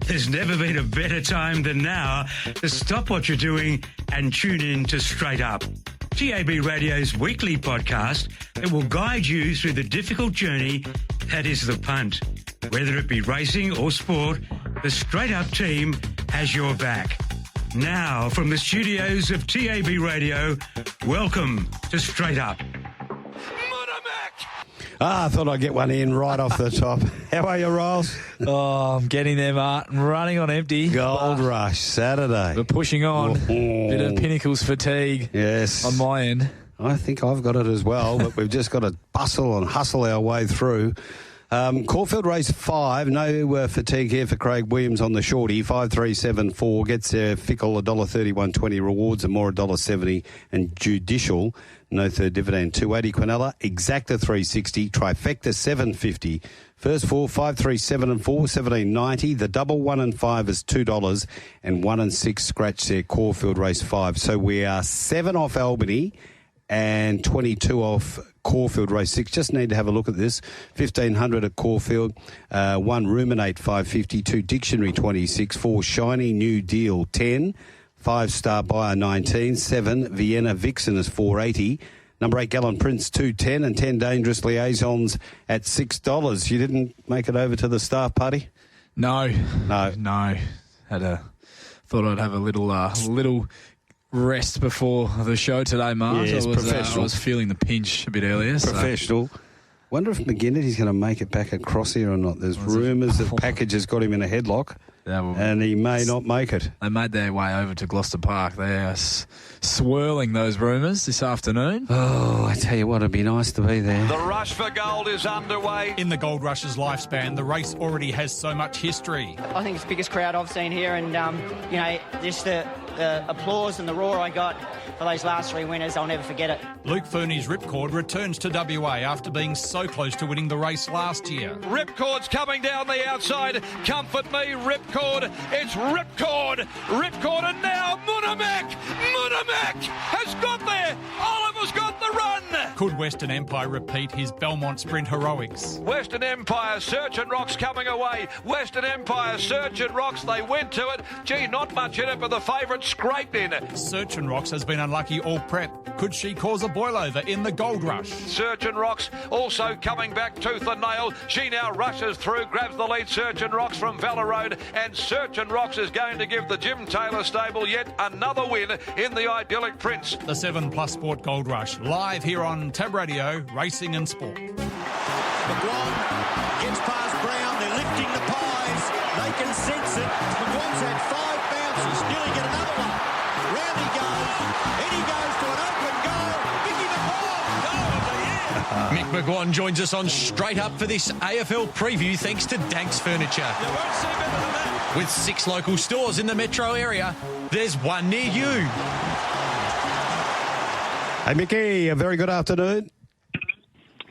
There's never been a better time than now to stop what you're doing and tune in to Straight Up, TAB Radio's weekly podcast that will guide you through the difficult journey that is the punt. Whether it be racing or sport, the Straight Up team has your back. Now, from the studios of TAB Radio, welcome to Straight Up. I thought I'd get one in right off the top. How are you, Riles? Oh, I'm getting there, Martin. Running on empty. Gold Rush, Saturday. We're pushing on. Bit of Pinnacles fatigue. Yes. On my end. I think I've got it as well, but we've just got to bustle and hustle our way through. Caulfield race 5, no fatigue here for Craig Williams on the shorty. 5374 gets their Fickle $1.31.20, Rewards and more $1.70, and Judicial no third dividend 280. Quinella Exacta 360, Trifecta 750. First 4 5 3 7 and 4 17.90. The double 1 and 5 is $2, and 1 and 6 scratch their Caulfield race 5. So we are 7 off Albany and 22 off Caulfield race 6. Just need to have a look at this. 1,500 at Caulfield, 1 Ruminate 550, 2 Dictionary 26, 4 Shiny New Deal 10, 5 Star Buyer 19, 7 Vienna Vixen is 480, number 8 Gallon Prince 210, and 10 Dangerous Liaisons at $6. You didn't make it over to the staff party? No. Thought I'd have a little rest before the show today, Mark. Yes, professional. I was feeling the pinch a bit earlier. Professional. Wonder if McGinnity's going to make it back across here or not. There's rumours that Package has got him in a headlock, and he may not make it. They made their way over to Gloucester Park. They are swirling those rumours this afternoon. Oh, I tell you what, it'd be nice to be there. The rush for gold is underway. In the Gold Rush's lifespan, the race already has so much history. I think it's the biggest crowd I've seen here, and, just the applause and the roar I got for those last 3 winners, I'll never forget it. Luke Fernie's Ripcord returns to WA after being so close to winning the race last year. Ripcord's coming down the outside. Comfort me, Ripcord. It's Ripcord. And now Munamek has got there. Oliver's got the run. Could Western Empire repeat his Belmont Sprint heroics? Western Empire, Search and Rocks coming away. Western Empire, Search and Rocks, they went to it. Gee, not much in it, but the favourite scraped in. Search and Rocks has been unlucky all prep. Could she cause a boilover in the Gold Rush? Search and Rocks also coming back tooth and nail. She now rushes through, grabs the lead. Search and Rocks from Valor Road, and Search and Rocks is going to give the Jim Taylor stable yet another win in the Idyllic Prince. The 7+ Sport Gold Rush, live here on TABradio, Racing and Sport. McGuane gets past Brown, they're lifting the pies, they can sense it. McGuane's had 5 bounces, nearly get another one. Round he goes, in he goes to an open goal. Mickey McGuane, goal of the year. Mick McGuane joins us on Straight Up for this AFL preview thanks to Dankz Furniture. You won't see better than that. With 6 local stores in the metro area, there's one near you. Hey, Mickey, a very good afternoon.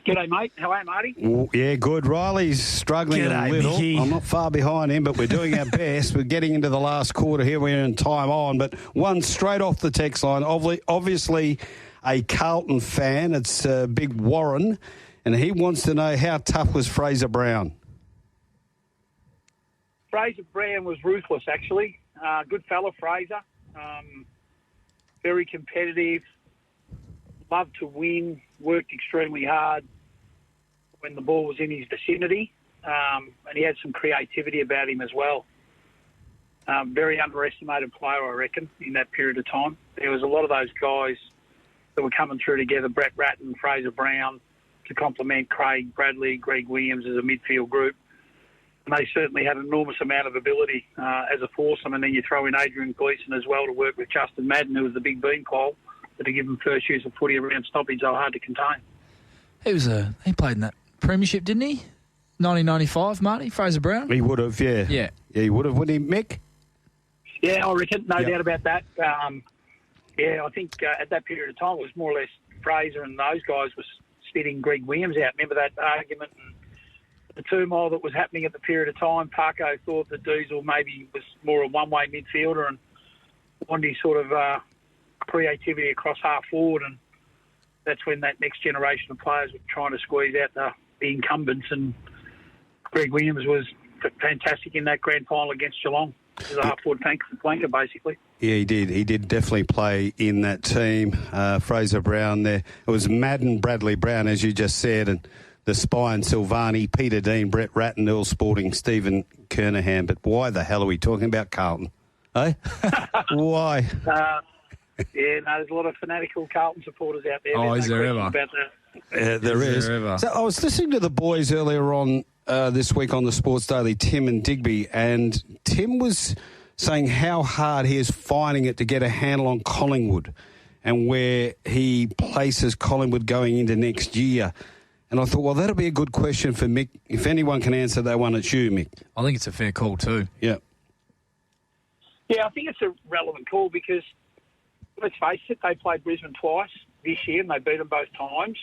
G'day, mate. How are you, Marty? Yeah, good. Riley's struggling G'day, a little. Mickey. I'm not far behind him, but we're doing our best. We're getting into the last quarter here. We're in time on, but one straight off the text line. Obviously, a Carlton fan. It's Big Warren, and he wants to know how tough was Fraser Brown. Fraser Brown was ruthless, actually. Good fella, Fraser. Very competitive. Loved to win. Worked extremely hard when the ball was in his vicinity. And he had some creativity about him as well. Very underestimated player, I reckon, in that period of time. There was a lot of those guys that were coming through together, Brett Ratton, Fraser Brown, to complement Craig Bradley, Greg Williams as a midfield group. And they certainly had an enormous amount of ability as a foursome. And then you throw in Adrian Gleeson as well to work with Justin Madden, who was the big beanpole, to give him first use of footy around stoppage. They were hard to contain. He played in that premiership, didn't he? 1995, Marty, Fraser Brown? He would have, yeah. Yeah. Yeah, he would have, wouldn't he, Mick? Yeah, I reckon. No doubt about that. I think at that period of time, it was more or less Fraser and those guys was spitting Greg Williams out. Remember that argument and the turmoil that was happening at the period of time? Parko thought that Diesel maybe was more a one-way midfielder and wanted sort of creativity across half forward, and that's when that next generation of players were trying to squeeze out the incumbents, and Greg Williams was fantastic in that grand final against Geelong. He was a half-forward flanker, basically. Yeah, he did. He did definitely play in that team. Fraser Brown there. It was Madden, Bradley Brown, as you just said, and the Spine, Silvani, Peter Dean, Brett Ratton, Earl Sporting, Stephen Kernahan. But why the hell are we talking about Carlton? Eh? Why? There's a lot of fanatical Carlton supporters out there. Oh, is there ever? About that. There is. So I was listening to the boys earlier on this week on the Sports Daily, Tim and Digby, and Tim was saying how hard he is finding it to get a handle on Collingwood and where he places Collingwood going into next year. And I thought, well, that'll be a good question for Mick. If anyone can answer that one, it's you, Mick. I think it's a fair call too. Yeah. Yeah, I think it's a relevant call because, let's face it, they played Brisbane twice this year and they beat them both times.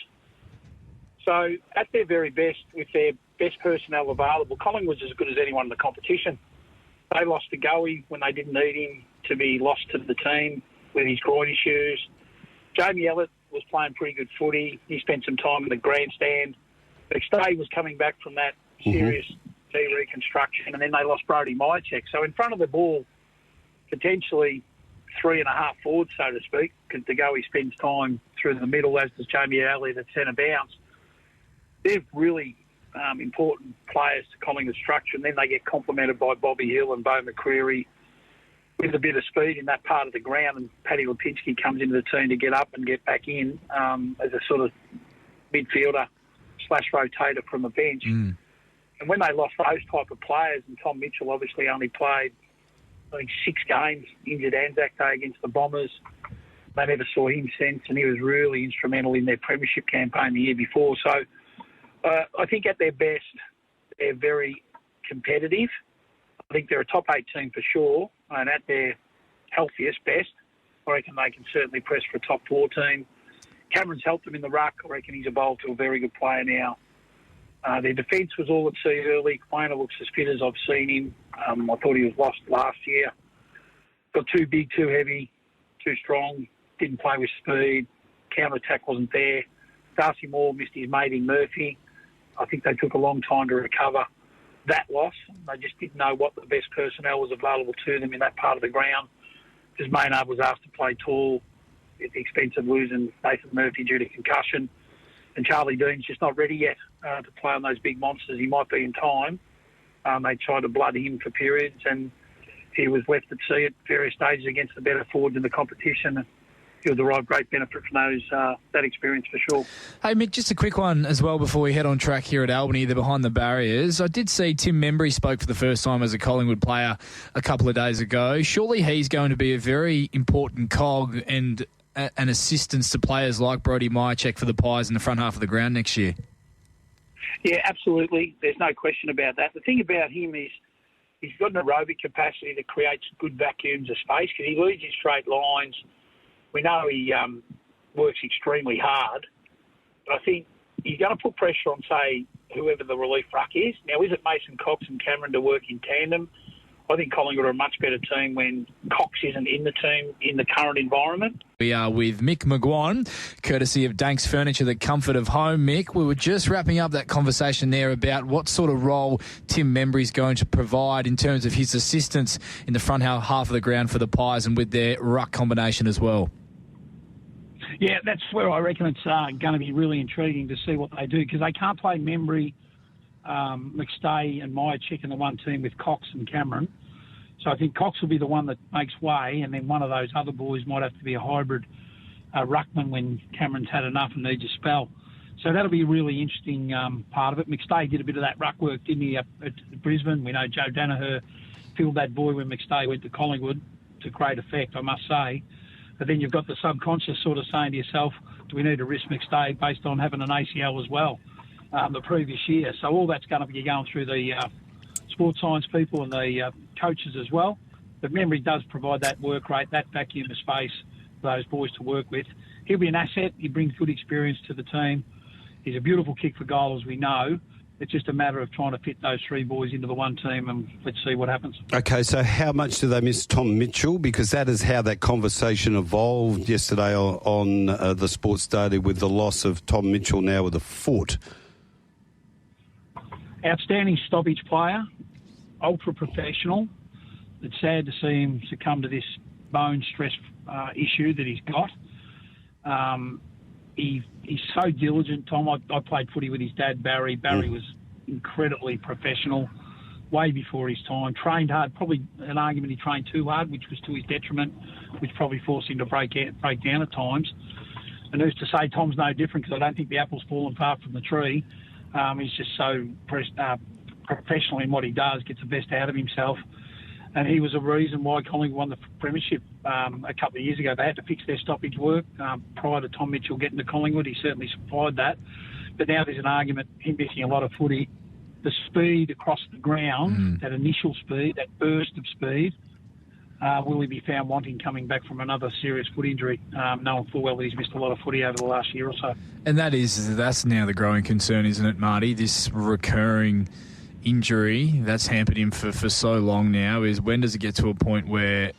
So at their very best, with their best personnel available, Collingwood's as good as anyone in the competition. They lost to Goey when they didn't need him to be lost to the team with his groin issues. Jamie Ellett was playing pretty good footy. He spent some time in the grandstand. McStay was coming back from that serious knee reconstruction, and then they lost Brody Myercheck. So in front of the ball, potentially 3.5 forwards, so to speak, because De Goey spends time through the middle, as does Jamie Ellett at centre bounce. They're really important players to Collingwood's structure, and then they get complemented by Bobby Hill and Bo McCreary with a bit of speed in that part of the ground, and Paddy Lipinski comes into the team to get up and get back in as a sort of midfielder / rotator from the bench. And when they lost those type of players, and Tom Mitchell obviously only played, I think, 6 games, injured Anzac Day against the Bombers. They never saw him since, and he was really instrumental in their premiership campaign the year before. So I think at their best, they're very competitive. I think they're a top 8 team for sure, and at their healthiest best, I reckon they can certainly press for a top 4 team. Cameron's helped them in the ruck. I reckon he's evolved to a very good player now. Their defence was all at sea early. Quainer looks as fit as I've seen him. I thought he was lost last year. Got too big, too heavy, too strong, didn't play with speed. Counter-attack wasn't there. Darcy Moore missed his mate in Murphy. I think they took a long time to recover that loss. They just didn't know what the best personnel was available to them in that part of the ground. Because Maynard was asked to play tall at the expense of losing Nathan Murphy due to concussion. And Charlie Dean's just not ready yet to play on those big monsters. He might be in time. They tried to blood him for periods, and he was left at sea at various stages against the better forwards in the competition. He'll derive great benefit from that experience for sure. Hey, Mick, just a quick one as well before we head on track here at Albany. They're behind the barriers. I did see Tim Membry spoke for the first time as a Collingwood player a couple of days ago. Surely he's going to be a very important cog and an assistance to players like Brody Myercheck for the Pies in the front half of the ground next year. Yeah, absolutely. There's no question about that. The thing about him is he's got an aerobic capacity that creates good vacuums of space because he leads in straight lines. We know he works extremely hard, but I think he's going to put pressure on, say, whoever the relief ruck is. Now, is it Mason Cox and Cameron to work in tandem? I think Collingwood are a much better team when Cox isn't in the team in the current environment. We are with Mick McGuane, courtesy of Dankz Furniture, the comfort of home. Mick, we were just wrapping up that conversation there about what sort of role Tim Membry is going to provide in terms of his assistance in the front half of the ground for the Pies and with their ruck combination as well. Yeah, that's where I reckon it's going to be really intriguing to see what they do because they can't play Membry, McStay and Myercheck in the one team with Cox and Cameron. So I think Cox will be the one that makes way, and then one of those other boys might have to be a hybrid ruckman when Cameron's had enough and needs a spell. So that'll be a really interesting part of it. McStay did a bit of that ruck work, didn't he, up at Brisbane? We know Joe Danaher filled that boy when McStay went to Collingwood to great effect, I must say. But then you've got the subconscious sort of saying to yourself, do we need to risk McStay based on having an ACL as well the previous year? So all that's going to be going through the sports science people and the coaches as well. But Membry does provide that work rate, that vacuum of space for those boys to work with. He'll be an asset. He brings good experience to the team. He's a beautiful kick for goal, as we know. It's just a matter of trying to fit those 3 boys into the one team, and let's see what happens. Okay, so how much do they miss Tom Mitchell? Because that is how that conversation evolved yesterday on the Sports Daily with the loss of Tom Mitchell now with a foot. Outstanding stoppage player. ultra-professional. It's sad to see him succumb to this bone stress issue that he's got. He's so diligent, Tom. I played footy with his dad, Barry. Barry was incredibly professional, way before his time. Trained hard, probably an argument he trained too hard, which was to his detriment, which probably forced him to break down at times. And who's to say Tom's no different, because I don't think the apple's fallen far from the tree. He's just so professional in what he does, gets the best out of himself. And he was a reason why Collingwood won the premiership a couple of years ago. They had to fix their stoppage work prior to Tom Mitchell getting to Collingwood. He certainly supplied that. But now there's an argument, him missing a lot of footy. The speed across the ground, that initial speed, that burst of speed, will he be found wanting coming back from another serious foot injury, knowing full well that he's missed a lot of footy over the last year or so. And that's now the growing concern, isn't it, Marty? This recurring injury that's hampered him for so long now, is when does it get to a point where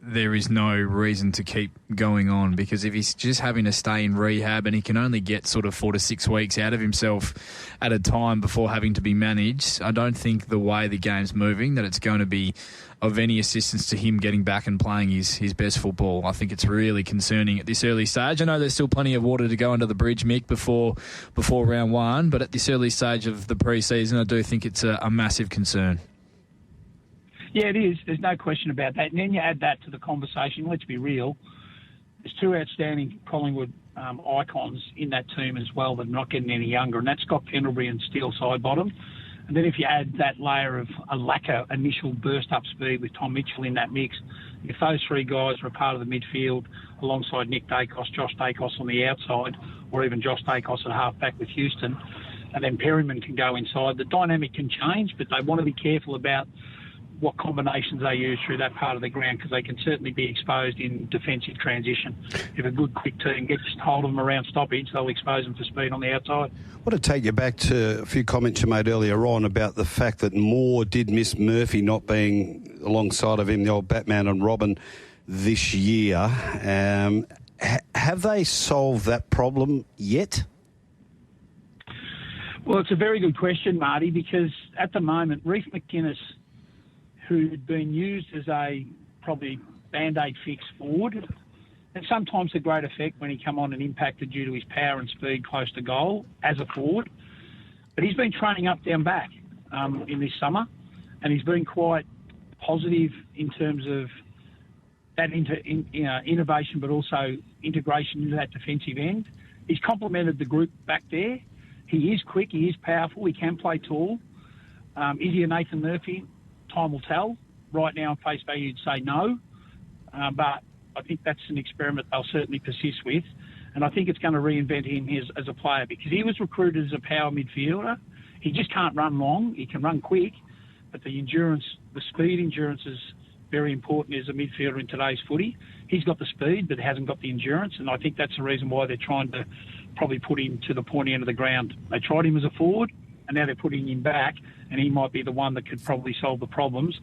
there is no reason to keep going on? Because if he's just having to stay in rehab and he can only get sort of 4 to 6 weeks out of himself at a time before having to be managed, I don't think the way the game's moving that it's going to be of any assistance to him getting back and playing his best football. I think it's really concerning at this early stage. I know there's still plenty of water to go under the bridge, Mick, before round one, but at this early stage of the pre-season, I do think it's a massive concern. Yeah, it is. There's no question about that. And then you add that to the conversation. Let's be real. There's two outstanding Collingwood icons in that team as well that are not getting any younger, and that's Scott Pendlebury and Steele Sidebottom. And then if you add that layer of a lack of initial burst-up speed with Tom Mitchell in that mix, if those three guys are a part of the midfield alongside Nick Dacos, Josh Dacos on the outside, or even Josh Dacos at half-back with Houston, and then Perryman can go inside, the dynamic can change, but they want to be careful about what combinations they use through that part of the ground, because they can certainly be exposed in defensive transition. If a good quick team gets hold of them around stoppage, they'll expose them for speed on the outside. I want to take you back to a few comments you made earlier on about the fact that Moore did miss Murphy not being alongside of him, the old Batman and Robin, this year. Have they solved that problem yet? Well, it's a very good question, Marty, because at the moment, Reece McInnes, who'd been used as a probably Band-Aid fix forward, and sometimes to great effect when he come on and impacted due to his power and speed close to goal as a forward. But he's been training up down back in this summer, and he's been quite positive in terms of that innovation, but also integration into that defensive end. He's complemented the group back there. He is quick, he is powerful, he can play tall. Is he a Nathan Murphy? Time will tell. Right now, on face value, you'd say no. But I think that's an experiment they'll certainly persist with. And I think it's going to reinvent him as a player, because he was recruited as a power midfielder. He just can't run long. He can run quick, but the endurance, the speed endurance is very important as a midfielder in today's footy. He's got the speed, but hasn't got the endurance. And I think that's the reason why they're trying to probably put him to the pointy end of the ground. They tried him as a forward, and now they're putting him back, and he might be the one that could probably solve the problems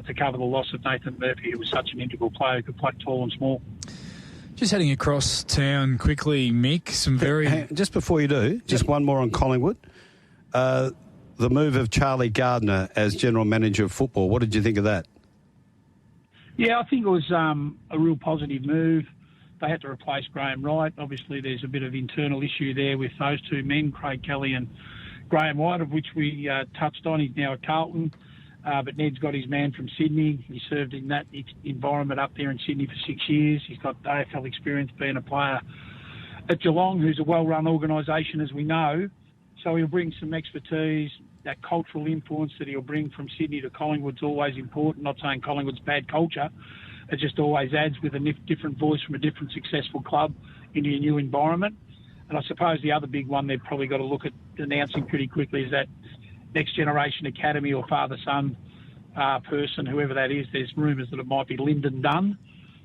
to cover the loss of Nathan Murphy, who was such an integral player who could play tall and small. Just heading across town quickly, Mick, some very... Just before you do, just one more on Collingwood. The move of Charlie Gardner as General Manager of Football, what did you think of that? Yeah, I think it was a real positive move. They had to replace Graham Wright. Obviously, there's a bit of internal issue there with those two men, Craig Kelly and Graham White, of which we touched on. He's now at Carlton, but Ned's got his man from Sydney. He served in that environment up there in Sydney for 6 years. He's got AFL experience being a player at Geelong, who's a well-run organisation, as we know. So he'll bring some expertise. That cultural influence that he'll bring from Sydney to Collingwood's always important. Not saying Collingwood's bad culture. It just always adds with a different voice from a different successful club into a new environment. And I suppose the other big one they've probably got to look at announcing pretty quickly is that next generation academy or father-son person, whoever that is. There's rumours that it might be Lyndon Dunn,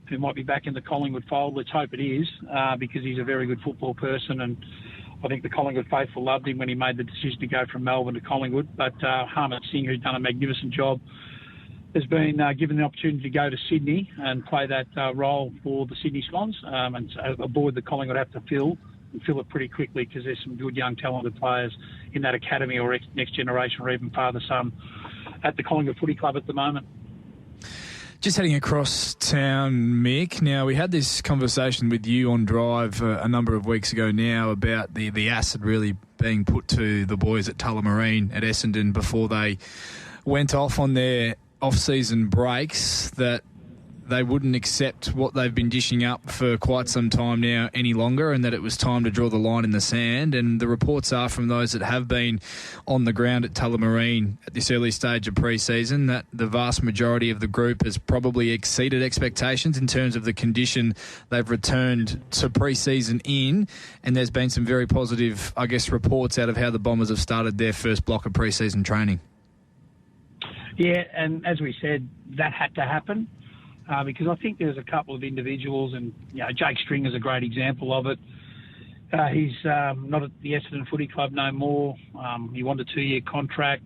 who might be back in the Collingwood fold. Let's hope it is, because he's a very good football person, and I think the Collingwood faithful loved him when he made the decision to go from Melbourne to Collingwood. But Harmit Singh, who's done a magnificent job, has been given the opportunity to go to Sydney and play that role for the Sydney Swans, and a board that Collingwood have to fill it pretty quickly, because there's some good young talented players in that academy or next generation or even father-son at the Collingwood Footy Club at the moment. Just heading across town, Mick. Now, we had this conversation with you on Drive a number of weeks ago now about the acid really being put to the boys at Tullamarine at Essendon before they went off on their off-season breaks, that they wouldn't accept what they've been dishing up for quite some time now any longer, and that it was time to draw the line in the sand. And the reports are from those that have been on the ground at Tullamarine at this early stage of pre-season that the vast majority of the group has probably exceeded expectations in terms of the condition they've returned to pre-season in, and there's been some very positive, I guess, reports out of how the Bombers have started their first block of pre-season training. Yeah, and as we said, that had to happen. Because I think there's a couple of individuals, and Jake Stringer's a great example of it. He's not at the Essendon Footy Club no more. He wanted a 2-year contract.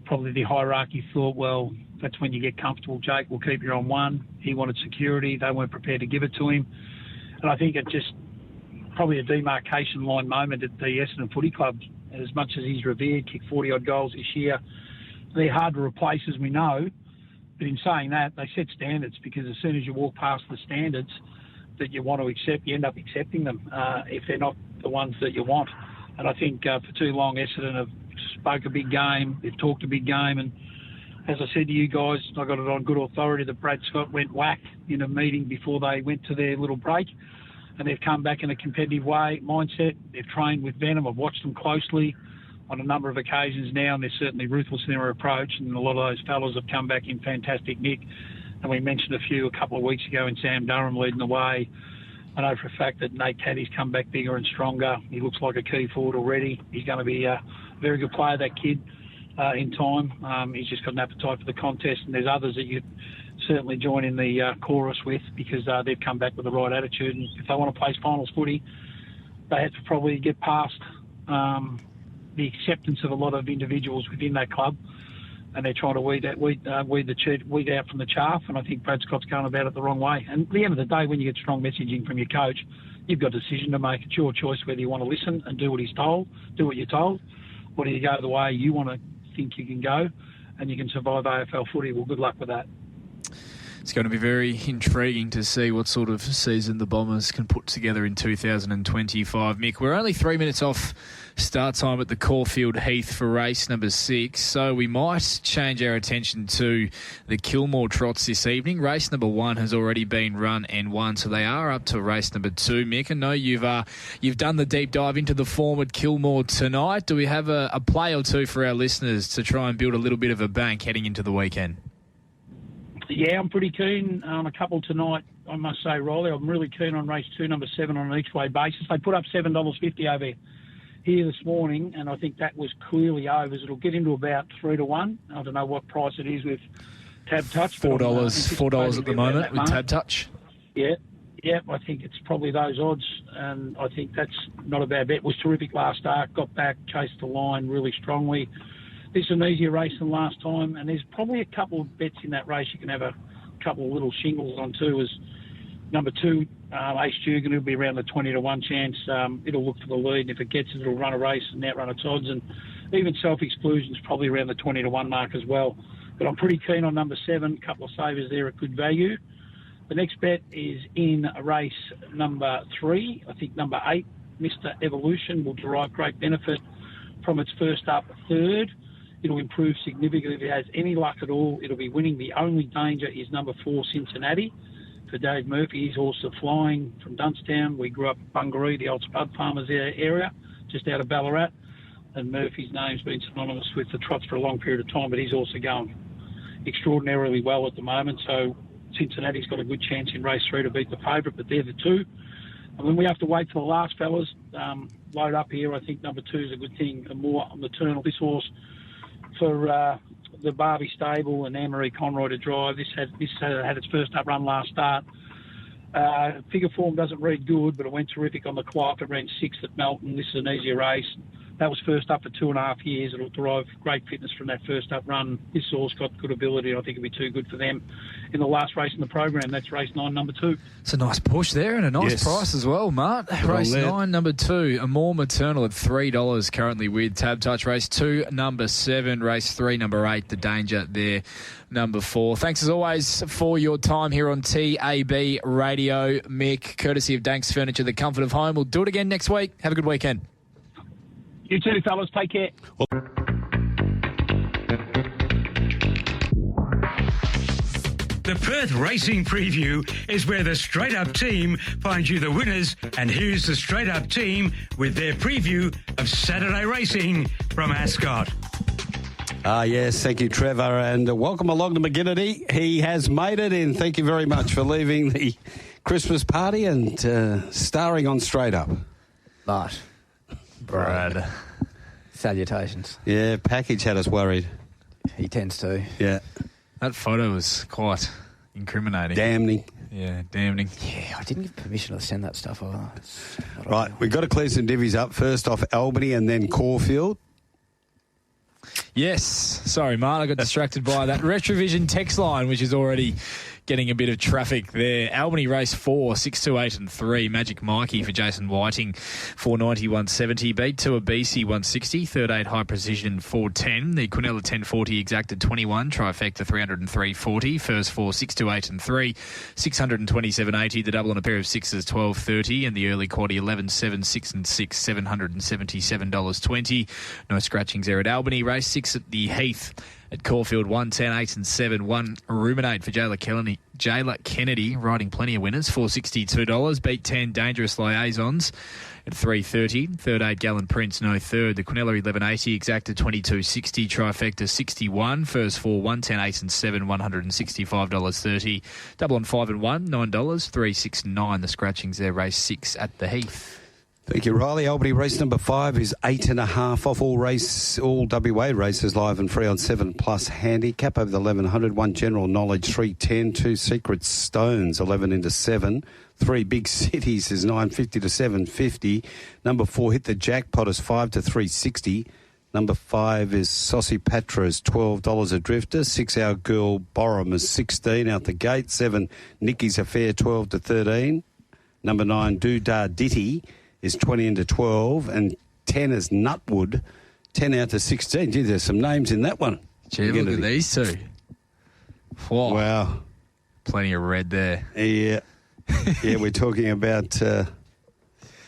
Probably the hierarchy thought, well, that's when you get comfortable, Jake, we'll keep you on one. He wanted security. They weren't prepared to give it to him. And I think it just probably a demarcation line moment at the Essendon Footy Club. As much as he's revered, kicked 40-odd goals this year, they're hard to replace, as we know. But in saying that, they set standards, because as soon as you walk past the standards that you want to accept, you end up accepting them if they're not the ones that you want. And I think for too long, Essendon have spoke a big game, they've talked a big game, and as I said to you guys, I got it on good authority that Brad Scott went whack in a meeting before they went to their little break, and they've come back in a competitive mindset. They've trained with venom. I've watched them closely on a number of occasions now, and they're certainly ruthless in their approach, and a lot of those fellas have come back in fantastic nick. And we mentioned a couple of weeks ago in Sam Durham leading the way. I know for a fact that Nate Caddy's come back bigger and stronger. He looks like a key forward already. He's going to be a very good player, that kid, in time. He's just got an appetite for the contest, and there's others that you certainly join in the chorus with, because they've come back with the right attitude. And if they want to play finals footy, they have to probably get past the acceptance of a lot of individuals within that club, and they're trying to weed out from the chaff. And I think Brad Scott's going about it the wrong way. And at the end of the day, when you get strong messaging from your coach, you've got a decision to make. It's your choice whether you want to listen and do what he's told, do what you're told, or do you go the way you want to think you can go, and you can survive AFL footy. Well, good luck with that. It's going to be very intriguing to see what sort of season the Bombers can put together in 2025. Mick, we're only 3 minutes off start time at the Caulfield Heath for race number 6, so we might change our attention to the Kilmore Trots this evening. Race number 1 has already been run and won, so they are up to race number 2. Mick, I know you've done the deep dive into the form at Kilmore tonight. Do we have a play or two for our listeners to try and build a little bit of a bank heading into the weekend? Yeah, I'm pretty keen on a couple tonight, I must say, Rylie. I'm really keen on race 2, number 7, on an each-way basis. They put up $7.50 over here this morning, and I think that was clearly overs. It'll get into about 3 to 1. I don't know what price it is with Tab Touch. $4 at the moment with Tab Touch. Yeah, I think it's probably those odds, and I think that's not a bad bet. It was terrific last start, got back, chased the line really strongly. This is an easier race than last time, and there's probably a couple of bets in that race you can have a couple of little shingles on too. As number 2, Ace Dugan, will be around the 20 to 1 chance. It'll look for the lead, and if it gets it, it'll run a race and outrun its odds. And even Self-Exclusion is probably around the 20 to 1 mark as well. But I'm pretty keen on number 7, a couple of savers there at good value. The next bet is in race number 3. I think number 8, Mr. Evolution, will derive great benefit from its first up third. It'll improve significantly if it has any luck at all. It'll be winning. The only danger is number 4, Cincinnati. For Dave Murphy, he's also flying from Dunstown. We grew up in Bungaree, the old Spud Farmers area, just out of Ballarat. And Murphy's name's been synonymous with the trots for a long period of time, but he's also going extraordinarily well at the moment. So Cincinnati's got a good chance in race 3 to beat the favourite, but they're the 2. And when we have to wait for the last fellas, load up here. I think number 2 is a good thing, and more on the turn of this horse for the Barbie stable and Anne-Marie Conroy to drive. This had its first up run last start. Figure form doesn't read good, but it went terrific on the clock. It ran 6th at Melton. This is an easier race. That was first up for 2.5 years. It'll derive great fitness from that first up run. This horse got good ability. I think it'll be too good for them in the last race in the program. That's race 9, number 2. It's a nice push there and a nice price as well, Mart. Race 9, number 2, Amore Maternal at $3 currently with Tab Touch. Race 2, number 7. Race 3, number 8, The Danger there, number 4. Thanks as always for your time here on TAB Radio, Mick, courtesy of Dankz Furniture, the comfort of home. We'll do it again next week. Have a good weekend. You too, fellas. Take care. The Perth Racing Preview is where the Straight Up team finds you the winners, and here's the Straight Up team with their preview of Saturday racing from Ascot. Yes, thank you, Trevor, and welcome along to McGinnity. He has made it in. Thank you very much for leaving the Christmas party and starring on Straight Up. But Brad. Salutations. Yeah, Package had us worried. He tends to. Yeah. That photo was quite incriminating. Damning. Yeah, damning. Yeah, I didn't give permission to send that stuff over. Right, we've got to clear some divvies up. First off, Albany and then Caulfield. Yes. Sorry, Mark, I got distracted by that Retrovision text line, which is already getting a bit of traffic there. Albany race 4, 6, 2, 8 and 3. Magic Mikey for Jason Whiting, 490, 170. Beat 2 Abisi, 160. Third 8 High Precision, 410. The Quinella 1040 exacted 21. Trifecta 303.40. First 4, 6, 2, 8 and 3. 627.80. The double on a pair of sixes, 12.30. And the early quaddy 11, 7, 6 and 6, $777.20. No scratchings there at Albany. Race 6 at the Heath. At Caulfield, 110, 8 and 7. 1 Ruminate for Jayla Kennedy, riding plenty of winners, $462. Beat 10 Dangerous Liaisons at $330. Third 8 Gallon Prince, no third. The Quinella 1180 exacted 22.60. Trifecta 61. First 4, 110, 8 and 7, $165.30. Double on 5 and 1, $9, $369. The scratchings there. Race 6 at the Heath. Thank you, Riley. Albany race number 5 is 8.5 off all WA races live and free on 7+ handicap over the 1100. 1 General Knowledge 310. 2 Secret Stones 11 into 7. 3 Big Cities is 950 to 750. Number 4 Hit the Jackpot is 5 to 360. Number 5 is Saucy Patra is $12 a drifter. 6 Our Girl Borum is 16 out the gate. 7 Nicky's Affair 12 to 13. Number 9 Doodah Ditty is 20 into 12, and 10 is Nutwood, 10 out to 16. Gee, there's some names in that one. Gee, look at these two. Whoa. Wow. Plenty of red there. Yeah. Yeah, we're talking about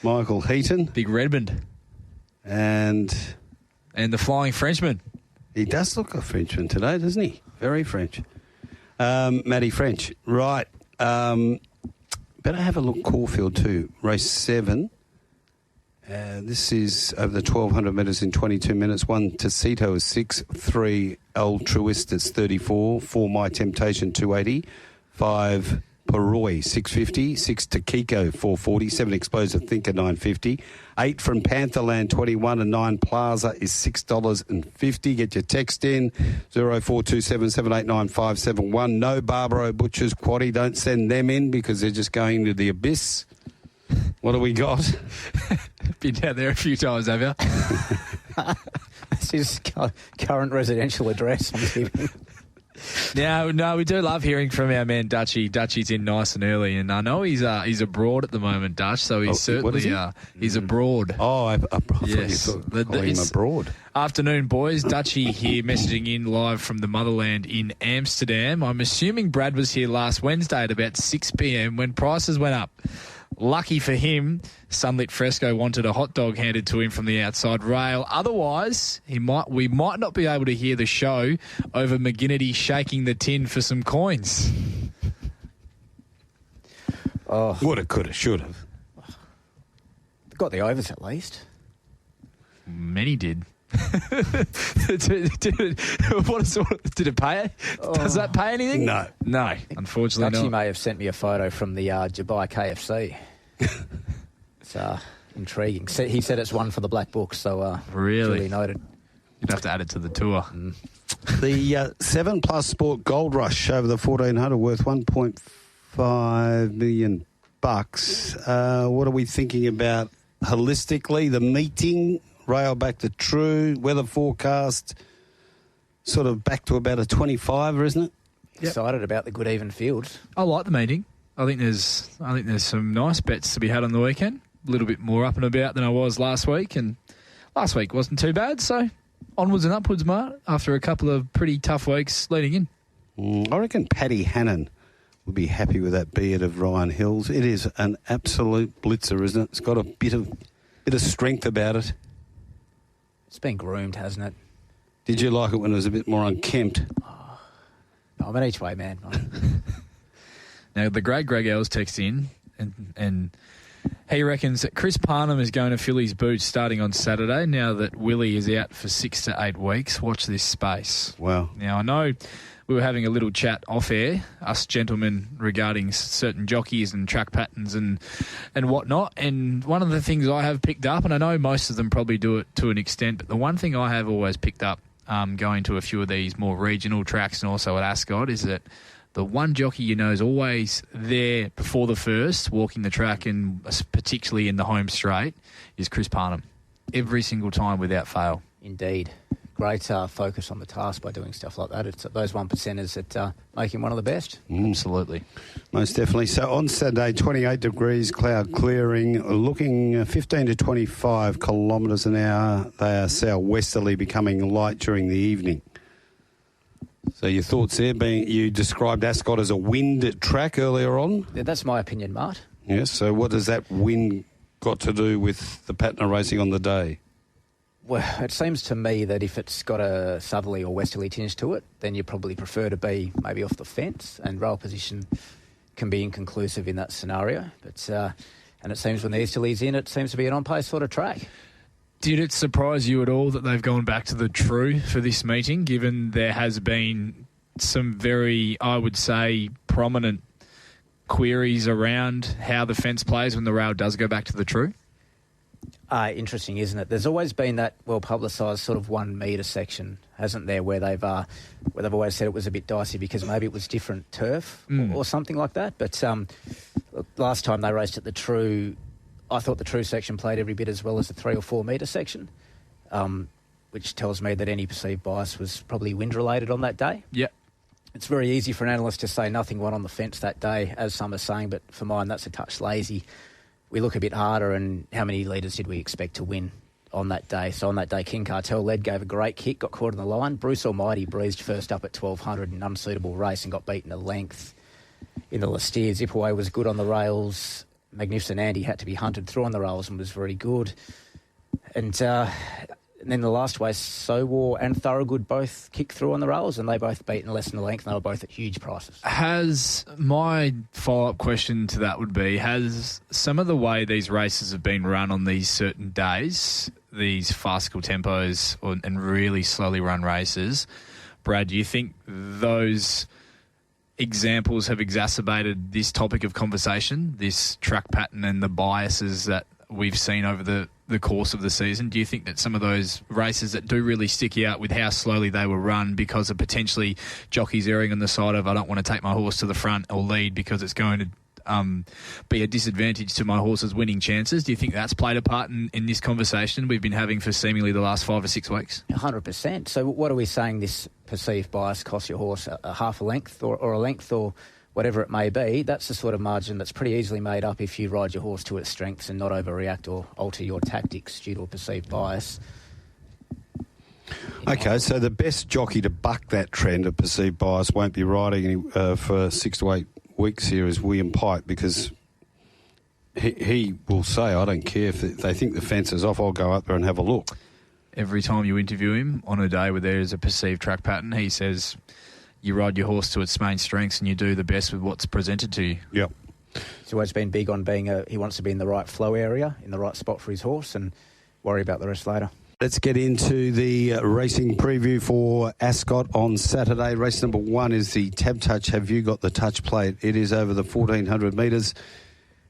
Michael Heaton. Big Redmond. And the Flying Frenchman. He does look a Frenchman today, doesn't he? Very French. Matty French. Right. Better have a look Caulfield too. Race 7. This is over the 1,200 metres in 22 minutes. 1 Tacito is 6. 3 Altruist is 34. 4 My Temptation 280. 5 Paroy 650. 6 Takiko 440. 7 Explosive Thinker 950. 8 from Pantherland 21 and 9 Plaza is $6.50. Get your text in 0427 789 571. No Barbaro Butchers Quaddy. Don't send them in because they're just going to the abyss. What do we got? Been down there a few times, have you? This is current residential address. I'm giving. No, we do love hearing from our man Dutchy. Dutchy's in nice and early, and I know he's abroad at the moment, Dutch. So he's certainly he's abroad. Oh, I thought you thought him abroad. Afternoon, boys. Dutchy here, messaging in live from the motherland in Amsterdam. I'm assuming Brad was here last Wednesday at about 6 p.m. when prices went up. Lucky for him, Sunlit Fresco wanted a hot dog handed to him from the outside rail. Otherwise, we might not be able to hear the show over McGinnity shaking the tin for some coins. Oh, woulda, coulda, shoulda. Got the overs at least. Many did. Did it pay? Does that pay anything? No, unfortunately Dutchy not. may have sent me a photo from the Dubai KFC. It's intriguing. He said it's one for the black book, so really duly noted. You'd have to add it to the tour. The 7+ Sport Gold Rush over the 1,400 worth $1.5 million. What are we thinking about holistically? The meeting rail back to true. Weather forecast sort of back to about a 25, isn't it? Yep. Excited about the good even fields. I like the meeting. I think there's some nice bets to be had on the weekend. A little bit more up and about than I was last week, and last week wasn't too bad. So onwards and upwards, Mart, after a couple of pretty tough weeks leading in. I reckon Paddy Hannon would be happy with that beard of Ryan Hills. It is an absolute blitzer, isn't it? It's got a bit of strength about it. It's been groomed, hasn't it? Did you like it when it was a bit more unkempt? Oh, no, I'm an each way man. Now, the great Greg Ells texts in, and he reckons that Chris Parnham is going to fill his boots starting on Saturday now that Willie is out for 6 to 8 weeks. Watch this space. Wow. Now, I know we were having a little chat off air, us gentlemen, regarding certain jockeys and track patterns and whatnot. And one of the things I have picked up, and I know most of them probably do it to an extent, but the one thing I have always picked up going to a few of these more regional tracks and also at Ascot is that the one jockey you know is always there before the first, walking the track, and particularly in the home straight, is Chris Parnham. Every single time without fail. Indeed. Great focus on the task by doing stuff like that. It's those 1%ers that make him one of the best. Absolutely. Most definitely. So on Saturday, 28 degrees, cloud clearing, looking 15 to 25 kilometres an hour. They are southwesterly, becoming light during the evening. So your thoughts there, being you described Ascot as a wind track earlier on? Yeah, that's my opinion, Mart. Yes, so what does that wind got to do with the pattern of racing on the day? Well, it seems to me that if it's got a southerly or westerly tinge to it, then you probably prefer to be maybe off the fence, and rail position can be inconclusive in that scenario. But and it seems when the easterly's in, it seems to be an on-pace sort of track. Did it surprise you at all that they've gone back to the true for this meeting, given there has been some very, I would say, prominent queries around how the fence plays when the rail does go back to the true? Interesting, isn't it? There's always been that well-publicised sort of 1 metre section, hasn't there, where they've always said it was a bit dicey because maybe it was different turf or something like that. But last time they raced at the true, I thought the true section played every bit as well as the 3 or 4 metre section, which tells me that any perceived bias was probably wind-related on that day. Yep. It's very easy for an analyst to say nothing won on the fence that day, as some are saying, but for mine, that's a touch lazy. We look a bit harder, and how many leaders did we expect to win on that day? So on that day, King Cartel led, gave a great kick, got caught in the line. Bruce Almighty breezed first up at 1200 in an unsuitable race and got beaten a length in the Lestier. Zipaway was good on the rails. Magnificent Andy had to be hunted through on the rails and was very good. And then the last race, Sowar and Thorogood both kicked through on the rails, and they both beat in less than a length, and they were both at huge prices. My follow-up question to that would be, has some of the way these races have been run on these certain days, these farcical tempos and really slowly run races, Brad, do you think those examples have exacerbated this topic of conversation, this track pattern and the biases that we've seen over the course of the season? Do you think that some of those races that do really stick out with how slowly they were run because of potentially jockeys erring on the side of I don't want to take my horse to the front or lead because it's going to be a disadvantage to my horse's winning chances, do you think that's played a part in this conversation we've been having for seemingly the last 5 or 6 weeks? 100%. So what are we saying this perceived bias costs your horse a half a length or a length or whatever it may be? That's the sort of margin that's pretty easily made up if you ride your horse to its strengths and not overreact or alter your tactics due to a perceived bias. Okay, so the best jockey to buck that trend of perceived bias won't be riding for 6 to 8 weeks here is William Pike, because he will say, I don't care if they think the fence is off, I'll go up there and have a look. Every time you interview him on a day where there is a perceived track pattern, he says you ride your horse to its main strengths and you do the best with what's presented to you. Yep. He's always been big on he wants to be in the right flow area, in the right spot for his horse, and worry about the rest later. Let's get into the racing preview for Ascot on Saturday. Race number 1 is the Tab Touch. Have you got the touch plate? It is over the 1,400 metres.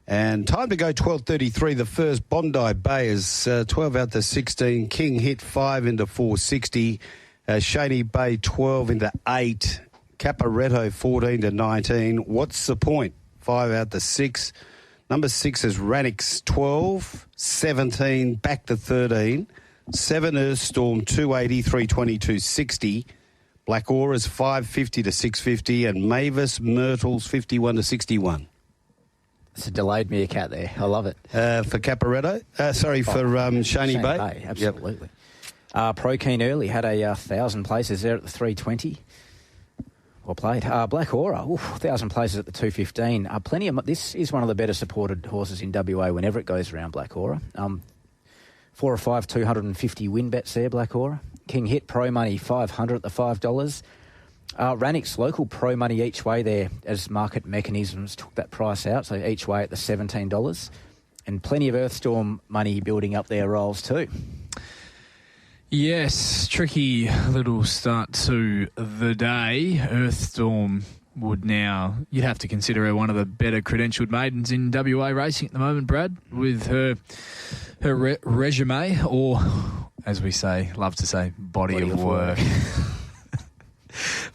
And time to go 12.33. The first, Bondi Bay, is 12 out to 16. King hit 5 into 460. Shaney Bay 12 into 8. Caporetto 14 to 19. What's the point? 5 out to 6. Number 6 is Ranix 12, 17, back to 13. 7 Earthstorm 280, 320, 260. Black Aura's 550 to 650, and Mavis Myrtle's 51 to 61. It's a delayed meerkat there. I love it. For Caporetto? For Shane Bay. Absolutely. Yep. Pro Keen Early had 1,000 places there at the 320. Well played. Black Aura, 1,000 places at the 215. Plenty of. This is one of the better supported horses in WA whenever it goes around, Black Aura. 4 or 5 250 win bets there, Black Aura. King Hit Pro Money 500 at the $5. Rannick's local Pro Money each way there as market mechanisms took that price out, so each way at the $17. And plenty of Earthstorm money building up their rolls too. Yes, tricky little start to the day. Earthstorm would now, you'd have to consider her one of the better credentialed maidens in WA racing at the moment, Brad, with her resume, or as we say, love to say, body of work.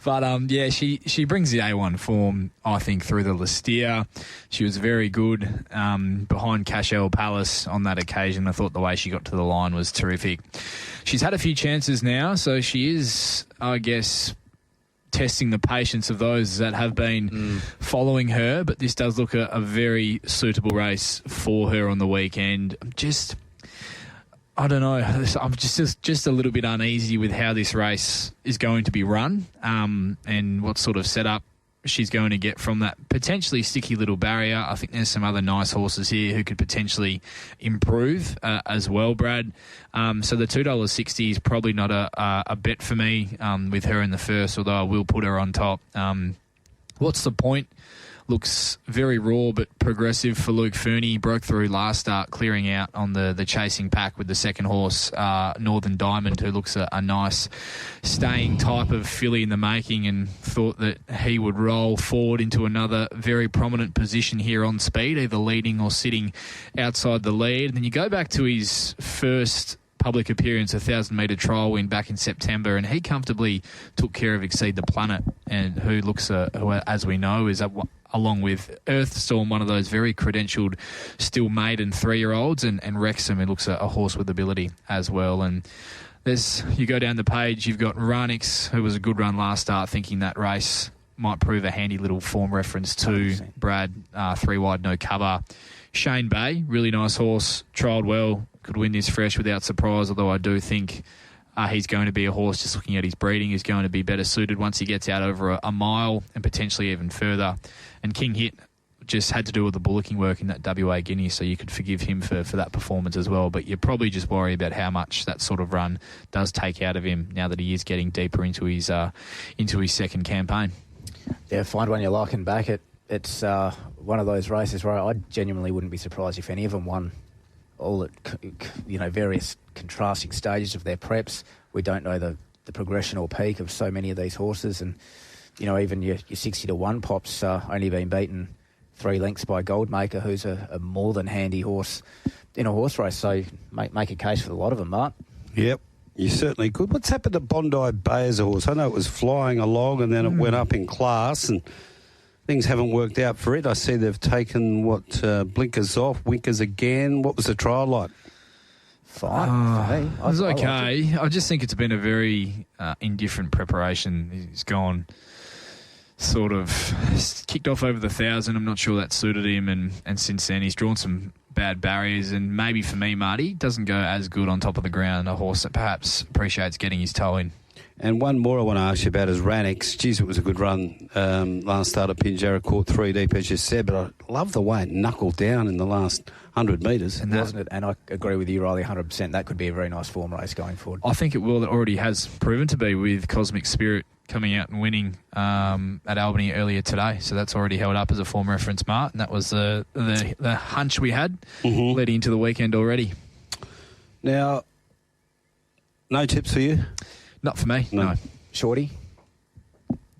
But, she brings the A1 form, I think, through the Listeria. She was very good behind Cashel Palace on that occasion. I thought the way she got to the line was terrific. She's had a few chances now, so she is, I guess, testing the patience of those that have been following her, but this does look a very suitable race for her on the weekend. I don't know. I'm just a little bit uneasy with how this race is going to be run, and what sort of setup she's going to get from that potentially sticky little barrier. I think there's some other nice horses here who could potentially improve as well, Brad. So the $2.60 is probably not a bet for me with her in the first, although I will put her on top. What's the point? Looks very raw but progressive for Luke Fernie. Broke through last start, clearing out on the chasing pack with the second horse, Northern Diamond, who looks a nice staying type of filly in the making, and thought that he would roll forward into another very prominent position here on speed, either leading or sitting outside the lead. And then you go back to his first public appearance, a 1,000-metre trial win back in September, and he comfortably took care of Exceed the Planet, and who looks, who, as we know, is along with Earthstorm, one of those very credentialed still maiden 3-year-olds, and Wrexham, who looks a horse with ability as well. And you go down the page, you've got Ranix, who was a good run last start, thinking that race might prove a handy little form reference to 100%. Brad, 3 wide, no cover. Shane Bay, really nice horse, trialled well, could win this fresh without surprise, although I do think he's going to be a horse, just looking at his breeding, is going to be better suited once he gets out over a mile and potentially even further. And King Hit just had to do all the bullocking work in that WA Guinea, so you could forgive him for that performance as well. But you probably just worry about how much that sort of run does take out of him now that he is getting deeper into his second campaign. Yeah, find one you like and back it. It's one of those races where I genuinely wouldn't be surprised if any of them won all at various contrasting stages of their preps. We don't know the progression or peak of so many of these horses, and even your 60 to 1 pops only been beaten 3 lengths by Goldmaker, who's a more than handy horse in a horse race. So make a case for a lot of them, Mark. Yep, you certainly could. What's happened to Bondi Bay as a horse? I know it was flying along and then it went up in class, and things haven't worked out for it. I see they've taken, blinkers off, winkers again. What was the trial like? Fine. It was okay. I just think it's been a very indifferent preparation. He's gone sort of kicked off over the 1,000. I'm not sure that suited him, and since then he's drawn some bad barriers, and maybe for me, Marty, doesn't go as good on top of the ground, a horse that perhaps appreciates getting his toe in. And one more I want to ask you about is Ranix. Geez, it was a good run last start at Pinjarra, caught 3 deep, as you said, but I love the way it knuckled down in the last 100 metres. And wasn't it? And I agree with you, Riley, 100%. That could be a very nice form race going forward. I think it will. It already has proven to be, with Cosmic Spirit coming out and winning at Albany earlier today. So that's already held up as a form reference, Mark. And that was the hunch we had leading into the weekend already. Now, no tips for you? Not for me, no. Shorty?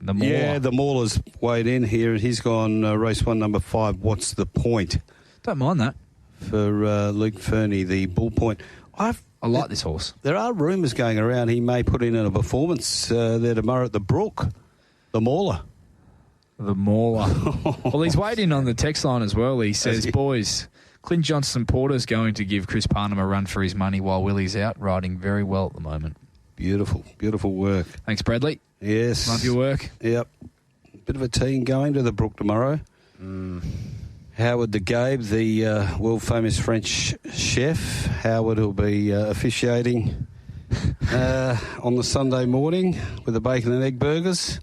The Mauler. Yeah, the Mauler's weighed in here, and he's gone race 1, number 5. What's the point? Don't mind that. For Luke Fernie, the Bull Point. I like this horse. There are rumours going around he may put in a performance there tomorrow at the Brook. The Mauler. The Mauler. Well, he's weighed in on the text line as well. He says, boys, Clint Johnston-Porter's going to give Chris Parnham a run for his money while Willie's out, riding very well at the moment. Beautiful, beautiful work. Thanks, Bradley. Yes. Love your work. Yep. Bit of a team going to the Brook tomorrow. Howard the Gabe, the world-famous French chef. Howard will be officiating on the Sunday morning with the bacon and egg burgers.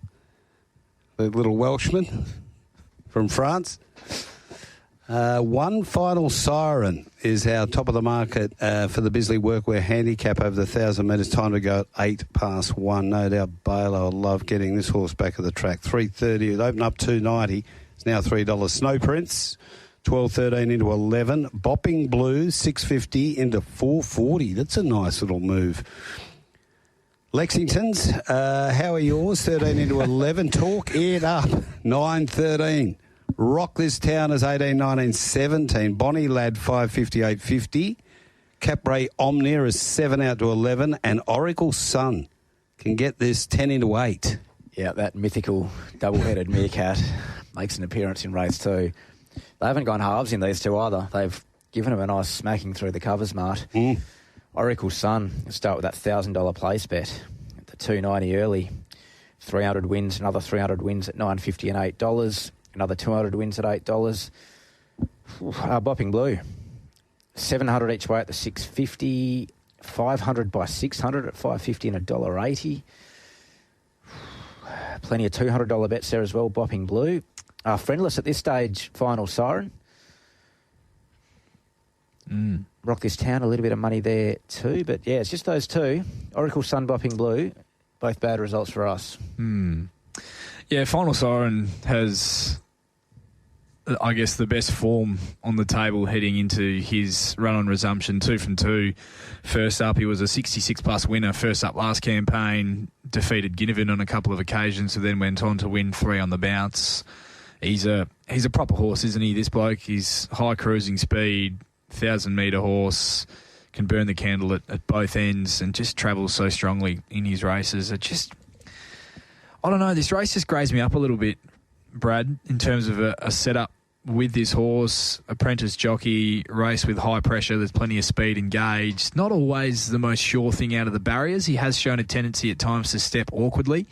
The little Welshman from France. One final siren is our top of the market for the Bisley Workwear handicap over the 1,000 metres. Time to go at 1:08. No doubt Baylor will love getting this horse back at the track. 3:30. It opened up $2.90. It's now $3. Snow Prince, 12.13 into 11. Bopping Blue, $6.50 into $4.40. That's a nice little move. Lexington's, how are yours? 13 into 11. Talk It Up, 9.13. Rock This Town is 18, 19, 17. Bonnie Lad, 5.50, 8.50. Capray Omnia is 7 out to 11. And Oracle Sun can get this 10 into 8. Yeah, that mythical double-headed meerkat makes an appearance in race 2. They haven't gone halves in these two either. They've given him a nice smacking through the covers, Mart. Oracle Sun, let's start with that $1,000 place bet at the $2.90 early. 300 wins, another 300 wins at $9.50 and $8. Another 200 wins at $8. Bopping Blue, 700 each way at the $6.50. 500 by 600 at $5.50 and $1.80. Plenty of $200 bets there as well. Bopping Blue. Friendless at this stage, final siren. Rock This Town, a little bit of money there too. But yeah, it's just those two. Oracle Sun, Bopping Blue, both bad results for us. Yeah, Final Siren has, I guess, the best form on the table heading into his run on resumption. 2 from 2. First up, he was a 66-plus winner. First up last campaign, defeated Ginnivan on a couple of occasions, so then went on to win 3 on the bounce. He's a proper horse, isn't he, this bloke? He's high cruising speed, 1,000-metre horse, can burn the candle at both ends and just travels so strongly in his races. It just... I don't know, this race just grazed me up a little bit, Brad, in terms of a setup with this horse, apprentice jockey, race with high pressure, there's plenty of speed engaged. Not always the most sure thing out of the barriers. He has shown a tendency at times to step awkwardly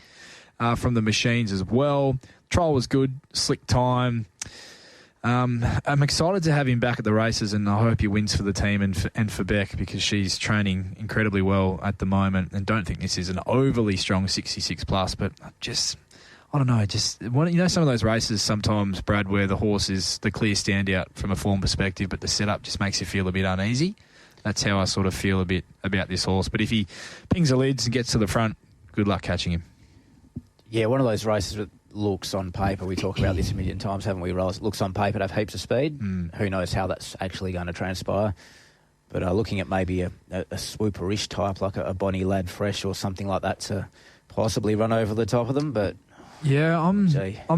from the machines as well. Trial was good, slick time. I'm excited to have him back at the races, and I hope he wins for the team and for Beck, because she's training incredibly well at the moment, and don't think this is an overly strong 66 plus, but I don't know, some of those races sometimes, Brad, where the horse is the clear standout from a form perspective, but the setup just makes you feel a bit uneasy. That's how I sort of feel a bit about this horse. But if he pings the lids and gets to the front, good luck catching him. Yeah, one of those races that looks on paper, we talk about this a million times, haven't we, Ross? It looks on paper to have heaps of speed. Who knows how that's actually going to transpire. But looking at maybe a swooperish type, like a Bonnie Lad Fresh or something like that, to possibly run over the top of them. But yeah, I'm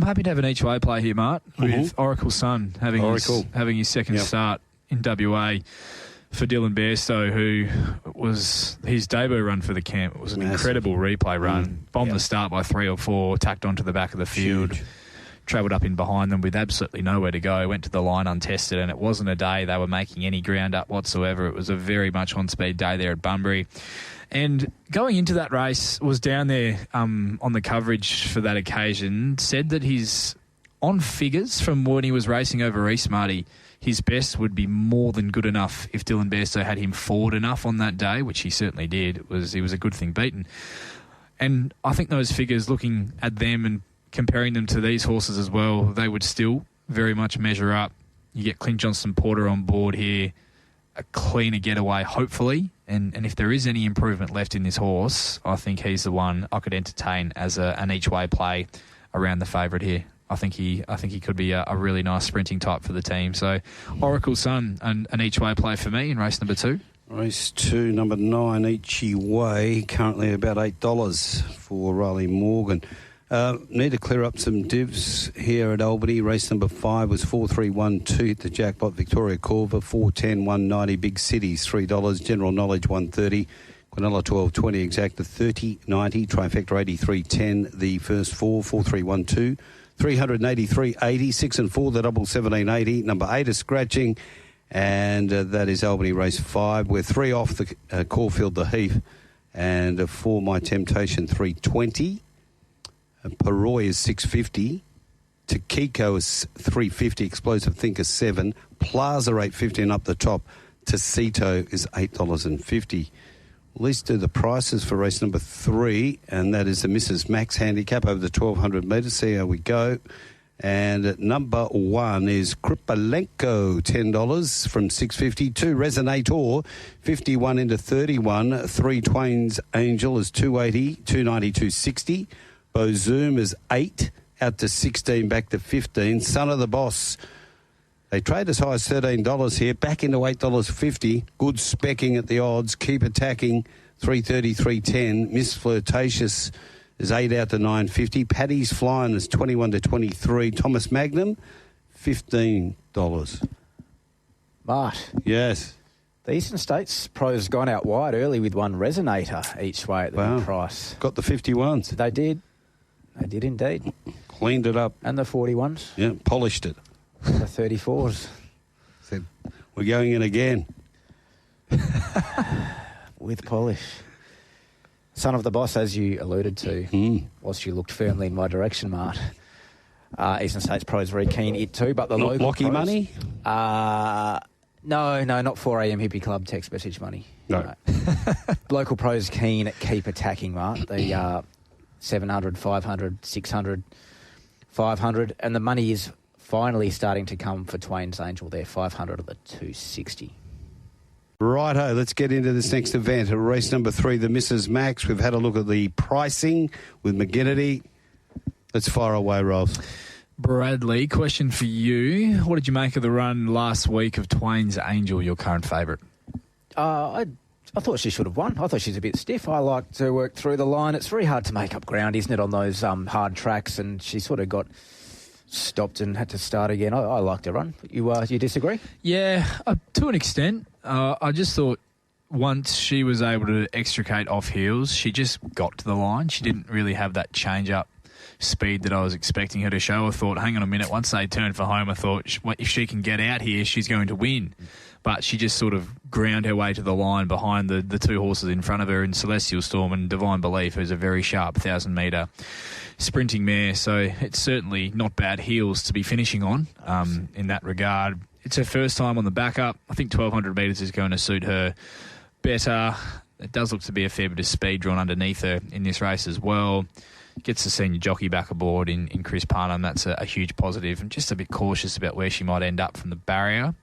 happy to have an each way play here, Mart, with Oracle Sun having his second start in WA for Dylan Bairstow, who was his debut run for the camp. It was an incredible replay run. Bombed the start by 3 or 4, tacked onto the back of the field, travelled up in behind them with absolutely nowhere to go, went to the line untested, and it wasn't a day they were making any ground up whatsoever. It was a very much on-speed day there at Bunbury. And going into that race, was down there on the coverage for that occasion, said that he's on figures from when he was racing over East, Marty. His best would be more than good enough if Dylan Bairstow had him forward enough on that day, which he certainly did. He was a good thing beaten. And I think those figures, looking at them and comparing them to these horses as well, they would still very much measure up. You get Clint Johnston-Porter on board here, a cleaner getaway, hopefully. And if there is any improvement left in this horse, I think he's the one I could entertain as an each-way play around the favourite here. I think he could be a really nice sprinting type for the team. So Oracle Sun, an each-way play for me in race number 2. Race 2, number 9, each way, currently about $8 for Rylie Morgan. Need to clear up some divs here at Albany. Race number 5 was 4-3-1-2 at the jackpot. Victoria Corva, 4-10, 190. Big Cities, $3. General Knowledge, 130. Quinella 12.20 exacta, 30.90. Trifecta 83.10. The first 4-3-1-2. 383.80. 6 and 4, the double 17.80. Number 8 is scratching. and that is Albany Race 5. We're 3 off the Caulfield, the Heath, and for My Temptation 320. Paroy is 650. Takiko is 350. Explosive Thinker 7. Plaza 850 and up the top. Tacito is $8.50. Let's do the prices for race number 3, and that is the Mrs. Max handicap over the 1,200 metres. See how we go. And at number 1 is Kripalenko, $10 from 650. 2 Resonator, 51 into 31. 3 Twain's Angel is 280, 290, 260. Bozoom is 8, out to 16, back to 15. Son of the Boss, they trade as high as $13 here, back into $8.50. Good specking at the odds. Keep Attacking, 330, 310. Miss Flirtatious is 8 out to 950. Paddy's Flying is 21 to 23. Thomas Magnum, $15. Mart. Yes. The Eastern States Pros gone out wide early with 1 Resonator each way at the mid price. Got the 51s. They did. They did indeed. Cleaned it up. And the 41s. Yeah, polished it. The 34s. Said, we're going in again. With polish. Son of the Boss, as you alluded to, whilst you looked firmly in my direction, Mart. Eastern States Pros very keen it too, but the not local Lockie pros, money? No, not 4am Hippie Club text message money. No. Local pros keen at Keep Attacking, Mart. The 700, 500, 600, 500, and the money is finally starting to come for Twain's Angel there, 500 of the 260. Righto, let's get into this next event. Race number 3, the Mrs. Max. We've had a look at the pricing with McGinnity. Let's fire away, Rolls. Bradley, question for you. What did you make of the run last week of Twain's Angel, your current favourite? I thought she should have won. I thought she's a bit stiff. I like to work through the line. It's very hard to make up ground, isn't it, on those hard tracks? And she sort of got stopped and had to start again. I liked her run. You disagree? Yeah, to an extent. I just thought once she was able to extricate off heels, she just got to the line. She didn't really have that change-up speed that I was expecting her to show. I thought, hang on a minute, once they turned for home, I thought, if she can get out here, she's going to win. But she just sort of ground her way to the line behind the 2 horses in front of her in Celestial Storm and Divine Belief, who's a very sharp 1,000-metre sprinting mare. So it's certainly not bad heels to be finishing on in that regard. It's her first time on the backup. I think 1,200 metres is going to suit her better. It does look to be a fair bit of speed drawn underneath her in this race as well. Gets the senior jockey back aboard in Chris Parnham. That's a huge positive. And just a bit cautious about where she might end up from the barrier.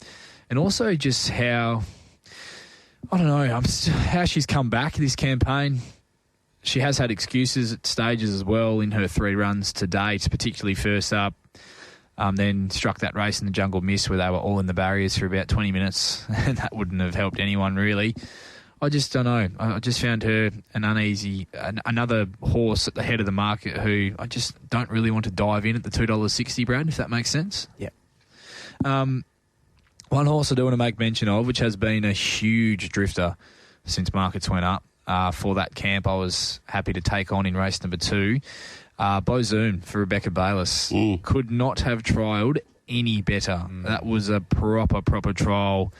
And also just how, I don't know, how she's come back this campaign. She has had excuses at stages as well in her 3 runs to date, particularly first up. Then struck that race in the Jungle Mist where they were all in the barriers for about 20 minutes. And that wouldn't have helped anyone really. I just don't know. I just found her another horse at the head of the market who I just don't really want to dive in at the $2.60, Brad, if that makes sense. Yeah. One horse I do want to make mention of, which has been a huge drifter since markets went up. For that camp, I was happy to take on in race number 2. Bozoom for Rebecca Bayliss. Could not have trialled any better. That was a proper trial.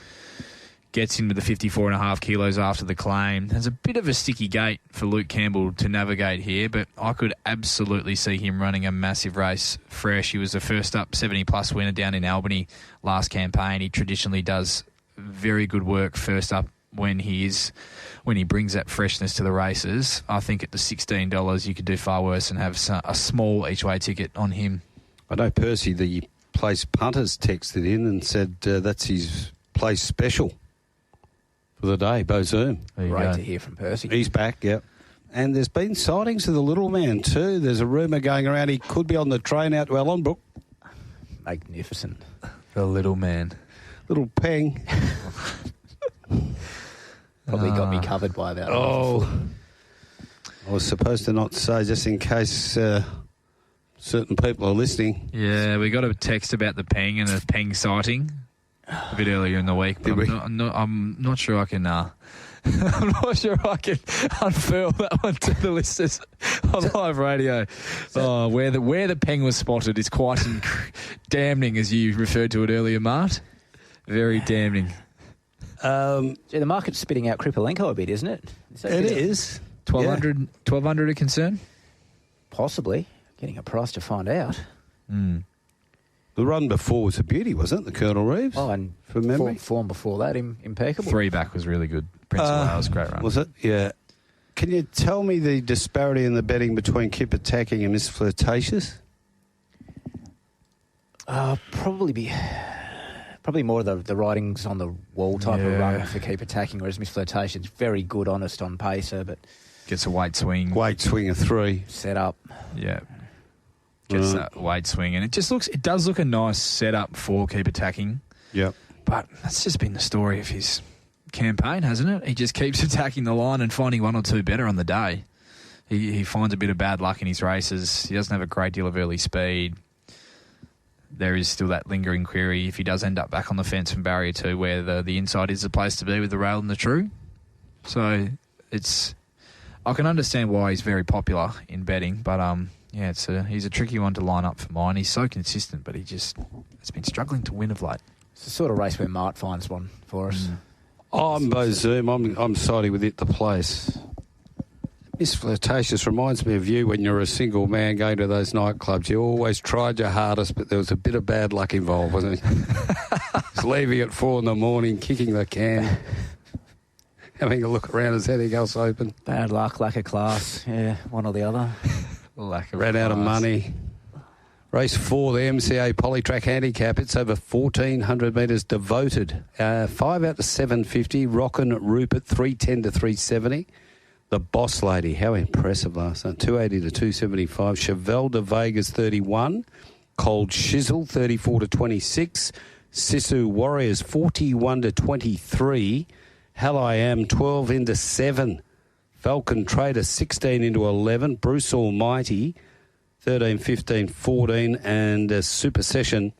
Gets into the 54.5 kilos after the claim. There's a bit of a sticky gate for Luke Campbell to navigate here, but I could absolutely see him running a massive race fresh. He was the first up 70-plus winner down in Albany last campaign. He traditionally does very good work first up when he brings that freshness to the races. I think at the $16 you could do far worse and have a small each-way ticket on him. I know Percy, the place punters, texted in and said that's his place special for the day, Bozoom. Great to hear from Percy. He's back, yep. And there's been sightings of the little man too. There's a rumour going around he could be on the train out to Ellenbrook. Magnificent. The little man. Little Peng. Probably got me covered by that. Oh. I was supposed to not say just in case certain people are listening. Yeah, we got a text about the Peng and a Peng sighting a bit earlier in the week, but I'm not sure I can. I'm not sure I can unfurl that one to the listeners on live radio. Where the Peng was spotted is quite damning, as you referred to it earlier, Mart. Very damning. The market's spitting out Kripolenko a bit, isn't it? It is. 1,200 a concern? Possibly. Getting a price to find out. Mm. The run before was a beauty, wasn't it? The Colonel Reeves? Oh, and from memory. Form before that, impeccable. 3 back was really good. Prince of Wales, great run. Was it? Yeah. Can you tell me the disparity in the betting between Keep Attacking and Miss Flirtatious? Probably more of the writings on the wall type of run for Keep Attacking, whereas Miss Flirtation's very good, honest on pacer, but gets a weight swing. Weight swing of 3. Set up. Yeah. Gets that weight swing, and it does look a nice setup for Keep Attacking. Yep. But that's just been the story of his campaign, hasn't it? He just keeps attacking the line and finding 1 or 2 better on the day. He finds a bit of bad luck in his races. He doesn't have a great deal of early speed. There is still that lingering query if he does end up back on the fence from Barrier 2 where the inside is the place to be with the rail and the true. So I can understand why he's very popular in betting, but he's a tricky one to line up for mine. He's so consistent, but has been struggling to win of late. It's the sort of race where Mart finds one for us. I'm Bo Zoom. I'm siding with it, the place. Miss Flirtatious reminds me of you when you're a single man going to those nightclubs. You always tried your hardest, but there was a bit of bad luck involved, wasn't it? Just leaving at 4 a.m, kicking the can, having a look around, is anything else open? Bad luck, lack of class. Yeah, one or the other. Ran out of money. Race 4, the MCA Polytrack Handicap. It's over 1,400 metres devoted. 5 out to 750. Rockin' Rupert, 310 to 370. The Boss Lady, how impressive last night. 280 to 275. Chevelle de Vegas, 31. Cold Shizzle, 34 to 26. Sisu Warriors, 41 to 23. Hell I Am, 12 into 7. Falcon Trader, 16 into 11. Bruce Almighty, 13, 15, 14. And Super Session,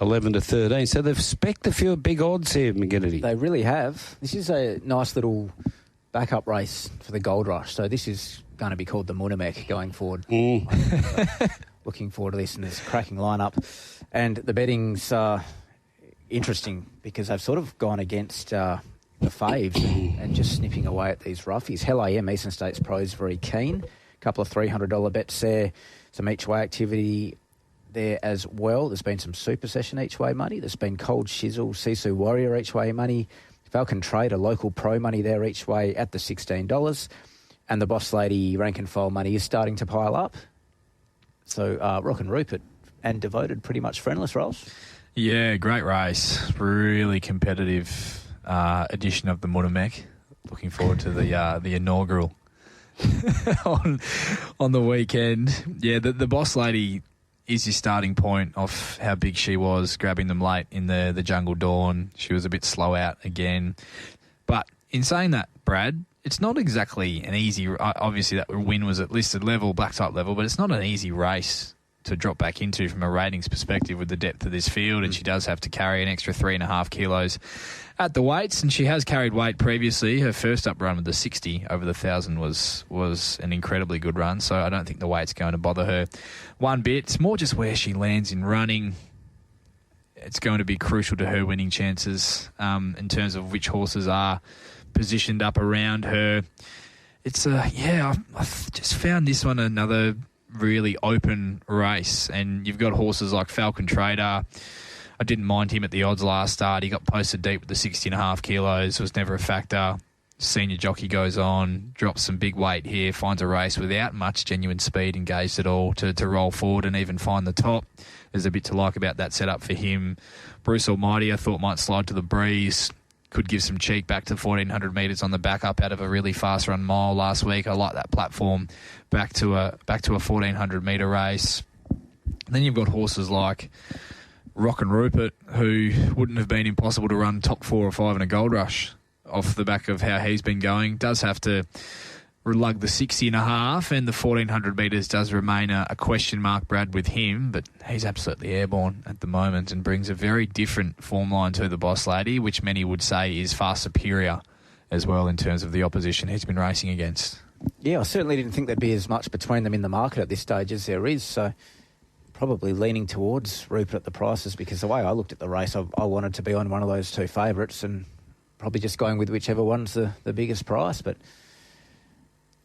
11 to 13. So they've specced a few big odds here, McGinnity. They really have. This is a nice little backup race for the Gold Rush. So this is going to be called the Munamek going forward. Looking forward to this, and there's a cracking lineup. And the betting's interesting because they've sort of gone against the faves and just snipping away at these roughies. Hell I Am, Eastern States Pros, very keen. A couple of $300 bets there. Some each-way activity there as well. There's been some Super Session each-way money. There's been Cold Shizzle, Sisu Warrior each-way money. Falcon Trader, local pro money there each way at the $16. And the Boss Lady rank and file money is starting to pile up. So Rockin' Rupert and Devoted pretty much friendless rolls. Yeah, great race. Really competitive edition of the Munamek. Looking forward to the inaugural on the weekend. Yeah, the Boss Lady is your starting point of how big she was, grabbing them late in the Jungle Dawn. She was a bit slow out again. But in saying that, Brad, it's not exactly an easy... Obviously, that win was at listed level, black type level, but it's not an easy race to drop back into from a ratings perspective with the depth of this field, and she does have to carry an extra 3.5 kilos at the weights, and she has carried weight previously. Her first up run with the 60 over the 1,000 was an incredibly good run, so I don't think the weight's going to bother her one bit. It's more just where she lands in running. It's going to be crucial to her winning chances in terms of which horses are positioned up around her. It's I've just found this one another really open race, and you've got horses like Falcon Trader. I didn't mind him at the odds last start. He got posted deep with the 60.5 kilos, was never a factor. Senior jockey goes on, drops some big weight here, finds a race without much genuine speed engaged at all to roll forward and even find the top. There's a bit to like about that setup for him. Bruce Almighty, I thought, might slide to the breeze. Could give some cheek back to 1,400 metres on the back up out of a really fast run mile last week. I like that platform back to a 1,400 metre race. Then you've got horses like Rockin' Rupert, who wouldn't have been impossible to run top 4 or 5 in a Gold Rush off the back of how he's been going. Does have to lug the 60.5, and the 1,400 metres does remain a question mark, Brad, with him, but he's absolutely airborne at the moment and brings a very different form line to the Boss Lady, which many would say is far superior as well in terms of the opposition he's been racing against. Yeah, I certainly didn't think there'd be as much between them in the market at this stage as there is, so probably leaning towards Rupert at the prices, because the way I looked at the race, I wanted to be on one of those two favourites and probably just going with whichever one's the biggest price. But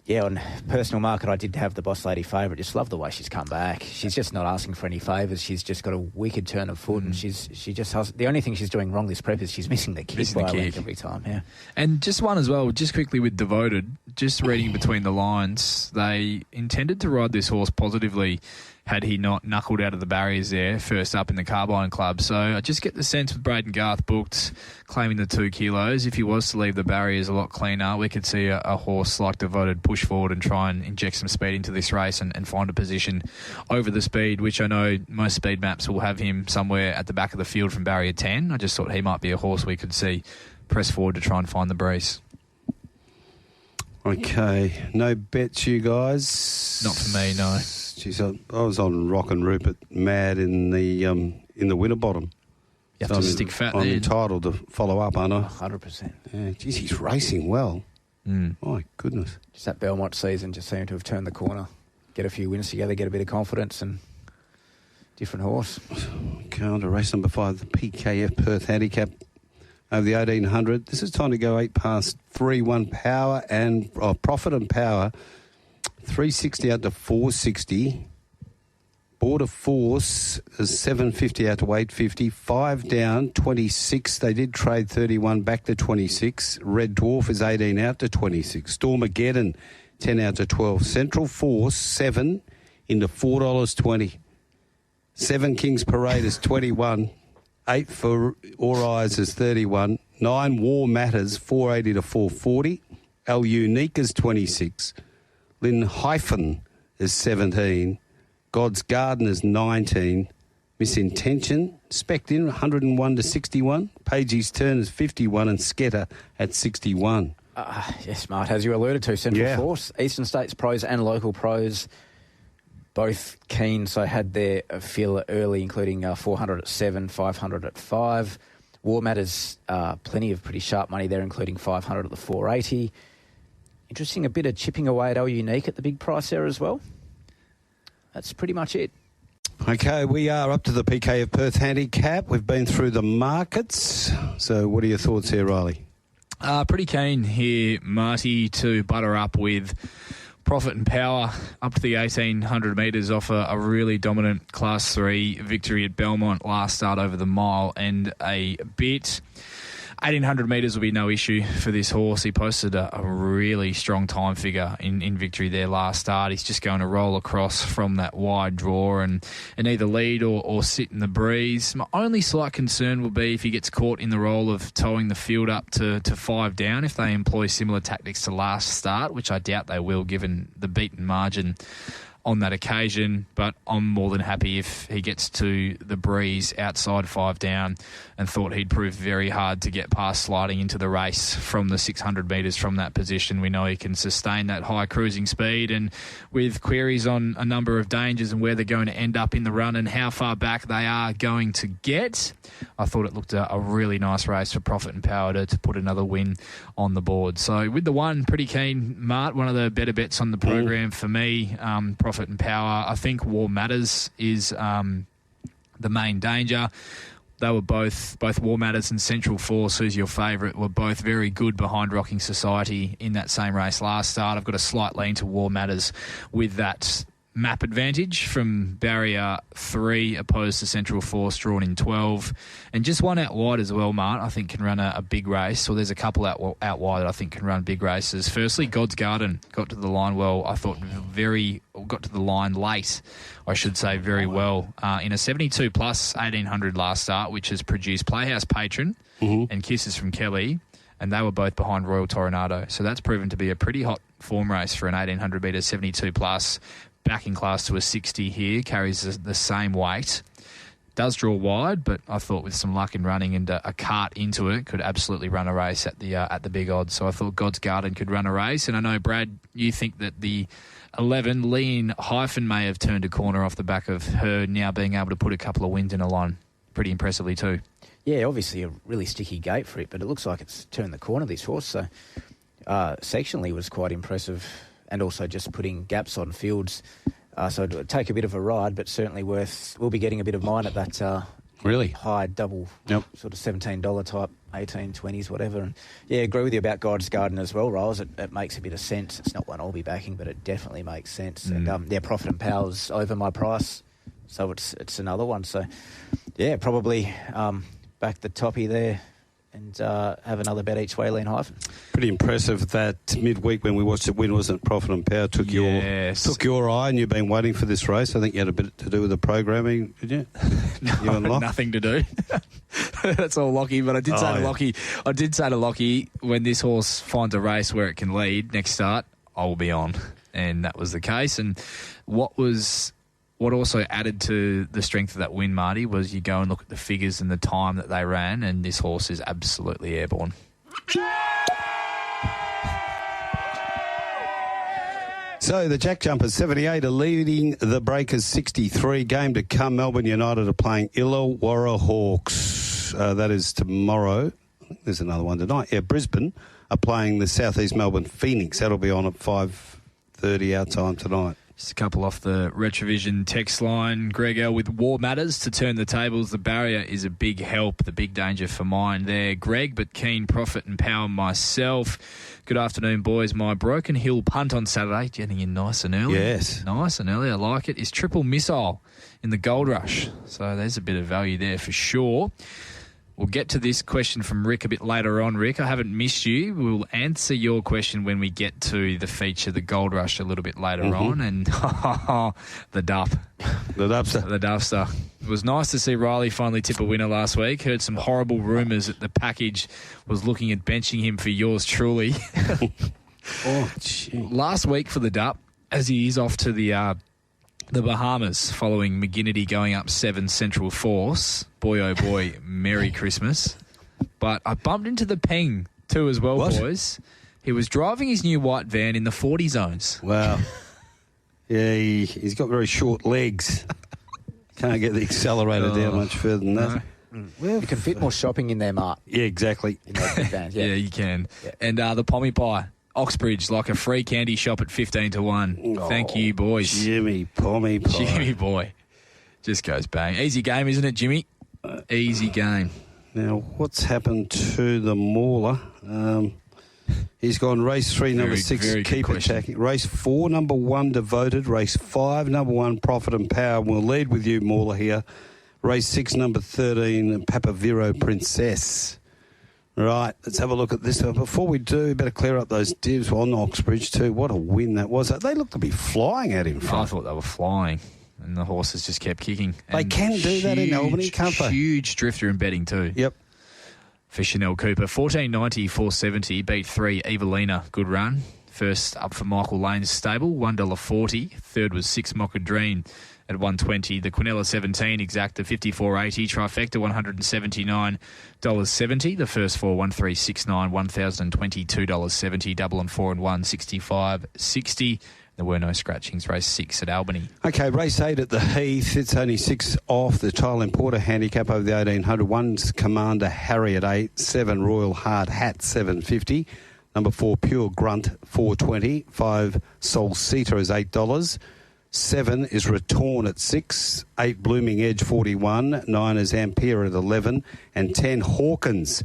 yeah, on personal market, I did have the Boss Lady favourite. Just love the way she's come back. She's just not asking for any favours. She's just got a wicked turn of foot, and she just has, the only thing she's doing wrong this prep is she's missing the kick by a length every time. Yeah, and just one as well. Just quickly with Devoted, just reading between the lines, they intended to ride this horse positively had he not knuckled out of the barriers there first up in the Carbine Club. So I just get the sense with Braden Garth booked, claiming the 2 kilos, if he was to leave the barriers a lot cleaner, we could see a horse like Devoted push forward and try and inject some speed into this race and find a position over the speed, which I know most speed maps will have him somewhere at the back of the field from barrier 10. I just thought he might be a horse we could see press forward to try and find the breeze. Okay, no bets, you guys? Not for me, no. Jeez, I was on Rock and Rupert mad in the Winterbottom. You have to stick fat I'm there. entitled to follow up, aren't I? 100%. Yeah, geez, he's racing well. My goodness. Just that Belmont season just seemed to have turned the corner. Get a few wins together, get a bit of confidence, and different horse. Okay, on to race number 5, the PKF Perth Handicap over the 1800. This is time to go 8 past 3, 1 power and Profit and Power. 360 out to 460. Border Force is 750 out to 850. 5 down, 26. They did trade 31 back to 26. Red Dwarf is 18 out to 26. Stormageddon 10 out to 12. Central Force 7 into $4.20. 7 Kings Parade is 21. 8 for All Eyes is 31. 9 War Matters 480 to 440. El Unique is 26. Lynn Hyphen is 17. God's Garden is 19. Misintention, Spect in 101 to 61. Pagey's Turn is 51 and Sketter at 61. Yes, Mart, as you alluded to, Central Force, Eastern States pros and local pros, both keen, so had their feel early, including 400 at 7, 500 at 5. War Matters, plenty of pretty sharp money there, including 500 at the 480. Interesting, a bit of chipping away at El Unique at the big price there as well. That's pretty much it. Okay, we are up to the PKF Perth Handicap. We've been through the markets. So what are your thoughts here, Riley? Pretty keen here, Marty, to butter up with Profit and Power up to the 1,800 metres off a really dominant Class 3 victory at Belmont last start over the mile and a bit. 1,800 metres will be no issue for this horse. He posted a really strong time figure in victory there last start. He's just going to roll across from that wide draw and either lead or sit in the breeze. My only slight concern will be if he gets caught in the role of towing the field up to 5 down, if they employ similar tactics to last start, which I doubt they will given the beaten margin on that occasion, but I'm more than happy if he gets to the breeze outside 5 down, and thought he'd prove very hard to get past sliding into the race from the 600 metres from that position. We know he can sustain that high cruising speed, and with queries on a number of dangers and where they're going to end up in the run and how far back they are going to get, I thought it looked a really nice race for Profit and Power to put another win on the board. So with the one, pretty keen, Mart, one of the better bets on the program for me, Profit and Power. I think War Matters is the main danger. They were both War Matters and Central Force, who's your favourite, were both very good behind Rocking Society in that same race last start. I've got a slight lean to War Matters with that map advantage from barrier 3 opposed to Central Force drawn in 12, and just one out wide as well, Mart, I think can run a big race. Well, there's a couple out wide that I think can run big races. Firstly, God's Garden got to the line well. I thought got to the line late, I should say, very well in a 72 plus 1800 last start, which has produced Playhouse Patron and Kisses from Kelly, and they were both behind Royal Toronado. So that's proven to be a pretty hot form race for an 1800 metre 72 plus. Back in class to a 60 here, carries the same weight. Does draw wide, but I thought with some luck in running and a cart into it, could absolutely run a race at the big odds. So I thought God's Garden could run a race. And I know, Brad, you think that the 11, Lean Hyphen, may have turned a corner off the back of her now being able to put a couple of wins in a line pretty impressively too. Yeah, obviously a really sticky gate for it, but it looks like it's turned the corner, this horse. So sectionally was quite impressive, and also just putting gaps on fields. So it'll take a bit of a ride, but certainly worth. We'll be getting a bit of mine at that really high double, sort of $17 type, 18, 20s, whatever. And yeah, agree with you about God's Garden as well, Rolls. It makes a bit of sense. It's not one I'll be backing, but it definitely makes sense. And Profit and Power's over my price, so it's another one. So yeah, probably back the toppy there. And have another bet each way, lean hyphen. Pretty impressive that midweek when we watched it win, wasn't it? Profit and Power took your eye, and you've been waiting for this race. I think you had a bit to do with the programming, did you? No, nothing to do. That's all Lockie. But I did say to Lockie, when this horse finds a race where it can lead next start, I will be on, and that was the case. And what also added to the strength of that win, Marty, was you go and look at the figures and the time that they ran, and this horse is absolutely airborne. So the Jack Jumpers 78 are leading the Breakers 63. Game to come. Melbourne United are playing Illawarra Hawks. That is tomorrow. I think there's another one tonight. Yeah, Brisbane are playing the Southeast Melbourne Phoenix. That'll be on at 5:30 our time tonight. Just a couple off the Retrovision text line. Greg L with War Matters to turn the tables. The barrier is a big help, the big danger for mine there. Greg, but keen Profit and Power myself. Good afternoon, boys. My Broken Hill punt on Saturday, getting in nice and early. Yes. Nice and early, I like it, is Triple Missile in the Gold Rush. So there's a bit of value there for sure. We'll get to this question from Rick a bit later on. Rick, I haven't missed you. We'll answer your question when we get to the feature, the Gold Rush, a little bit later on. And the Dupster. The Dupster. It was nice to see Rylie finally tip a winner last week. Heard some horrible rumours that the package was looking at benching him for yours truly. Last week for the Dup, as he is off to the Bahamas following McGinnity going up 7 Central Force. Boy, oh boy, Merry Christmas. But I bumped into the Peng too as well, boys. He was driving his new white van in the 40 zones. Wow. Yeah, he's got very short legs. Can't get the accelerator down much further than that. You can fit more shopping in there, Mark. Yeah, exactly. In that big van. Yeah, you can. Yeah. And the Pommy Pie. Oxbridge, like a free candy shop at 15-1. Thank you, boys. Jimmy Pommy Pie. Jimmy boy. Just goes bang. Easy game, isn't it, Jimmy? Easy game. Now, what's happened to the Mauler? He's gone race 3, number 6, Keep Attacking. Race 4, number 1, Devoted. Race 5, number 1, Profit and Power. We'll lead with you, Mauler, here. Race 6, number 13, Papavero Princess. Right, let's have a look at this. Before we do, better clear up those divs on Oxbridge too. What a win that was. They look to be flying at him. I thought they were flying, and the horses just kept kicking. They can do that in Albany, can't they? Huge drifter in betting too. Yep. For Chanel Cooper, 14.90, 4.70, beat 3, Evelina, good run. First up for Michael Lane's stable, $1.40. Third was 6, Mockadreen at $1.20. The Quinella 17 exacta $54.80. Trifecta $179.70. The first 4 $1,369, $1,022.70. Double and 4 and 1 $65.60. There were no scratchings. Race 6 at Albany. Okay, race 8 at the Heath. It's only 6 off. The Tile Importer handicap over the 1800. 1's Commander Harry at 8. 7 Royal Hard Hat $7.50. Number 4 Pure Grunt $4.20. 5 Soul Seater is $8. 7 is Retorn at 6, 8 Blooming Edge 41, 9 is Ampere at 11, and 10 Hawkins.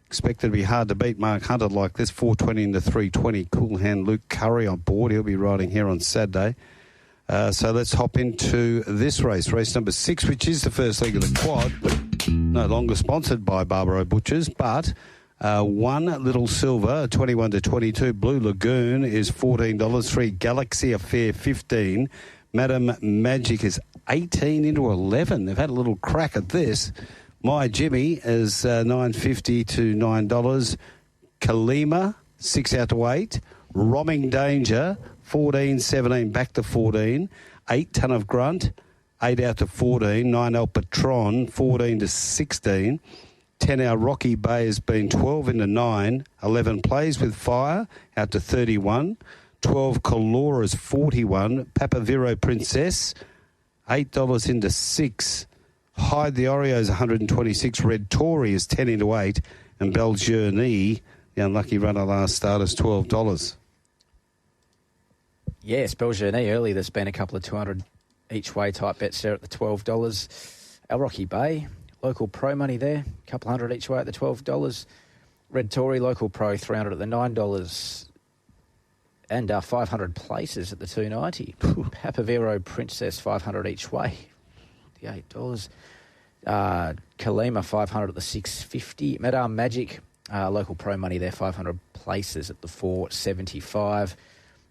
Expected to be hard to beat Mark Hunter like this, 4.20 into 3.20. Cool Hand Luke Curry on board. He'll be riding here on Saturday. So let's hop into this race, race number 6, which is the first leg of the quad. No longer sponsored by Barbaro Butchers, but 1 Little Silver, 21 to 22. Blue Lagoon is $14. 3 Galaxy Affair, 15. Madam Magic is 18 into 11. They've had a little crack at this. My Jimmy is $9.50 to $9. Kalima, 6 out to 8. Romming Danger, 14, 17, back to 14. 8 Ton of Grunt, 8 out to 14. 9 El Patron, 14 to 16. 10 Our Rocky Bay has been 12 into 9. 11 Plays with Fire, out to 31. 12 Calora's 41. Papavero Princess, $8 into 6. Hide the Oreos 126. Red Tory is 10 into 8. And Belle Journey, the unlucky runner last start, is $12. Yeah, Belgiani early. There's been a couple of 200 each way type bets there at the $12. Al Rocky Bay, local pro money there, a couple hundred each way at the $12. Red Tory, local pro, 300 at the $9. And 500 places at the $2.90. Papavero Princess, 500 each way, the $8. Kalima, 500 at the $6.50. Madame Magic, local pro money there, 500 places at the $4.75.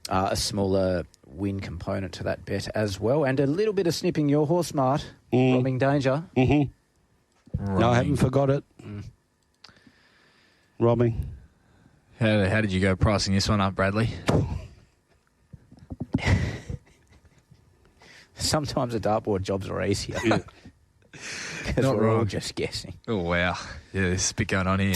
A smaller win component to that bet as well. And a little bit of snipping your horse, Mart. Robbing Danger. Mm-hmm. No, I haven't forgot it. Robbing. How did you go pricing this one up, Bradley? Sometimes the dartboard jobs are easier. Because we're all just guessing. Oh, wow. Yeah, there's a bit going on here.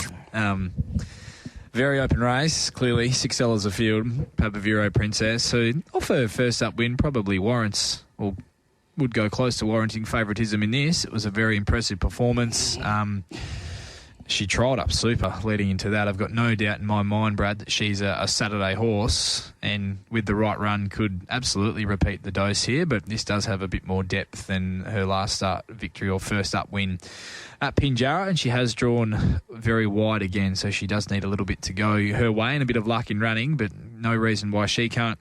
Very open race, clearly. $6 a field. Papavero Princess, who off her first up win probably warrants, or would go close to warranting favouritism in this. It was a very impressive performance. She trialled up super leading into that. I've got no doubt in my mind, Brad, that she's a Saturday horse and with the right run could absolutely repeat the dose here, but this does have a bit more depth than her last start victory or first up win at Pinjarra, and she has drawn very wide again, so she does need a little bit to go her way and a bit of luck in running, but no reason why she can't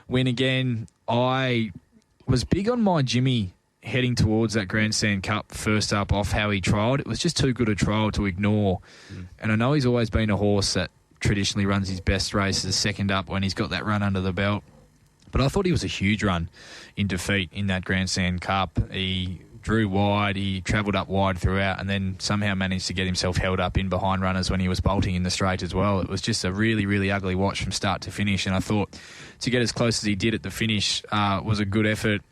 win again. I was big on my Jimmy heading towards that Grandstand Cup first up off how he trialled. It was just too good a trial to ignore. And I know he's always been a horse that traditionally runs his best races second up when he's got that run under the belt. But I thought he was a huge run in defeat in that Grandstand Cup. He drew wide, he travelled up wide throughout, and then somehow managed to get himself held up in behind runners when he was bolting in the straight as well. It was just a really, really ugly watch from start to finish, and I thought to get as close as he did at the finish was a good effort.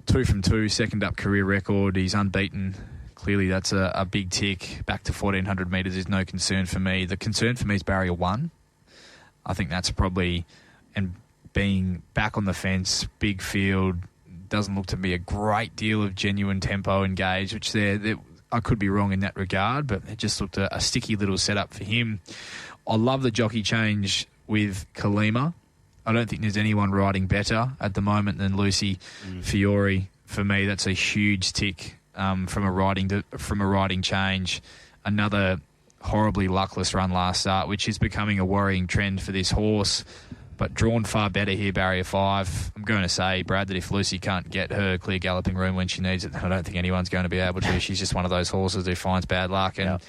2 from 2, second up career record. He's unbeaten. Clearly that's a big tick. Back to 1,400 metres is no concern for me. The concern for me is barrier 1. I think that's probably, and being back on the fence, big field, doesn't look to be a great deal of genuine tempo engaged, which I could be wrong in that regard, but it just looked a sticky little setup for him. I love the jockey change with Kalima. I don't think there's anyone riding better at the moment than Lucy Fiore. For me, that's a huge tick from a riding change. Another horribly luckless run last start, which is becoming a worrying trend for this horse. But drawn far better here, barrier 5. I'm going to say, Brad, that if Lucy can't get her clear galloping room when she needs it, I don't think anyone's going to be able to. She's just one of those horses who finds bad luck. And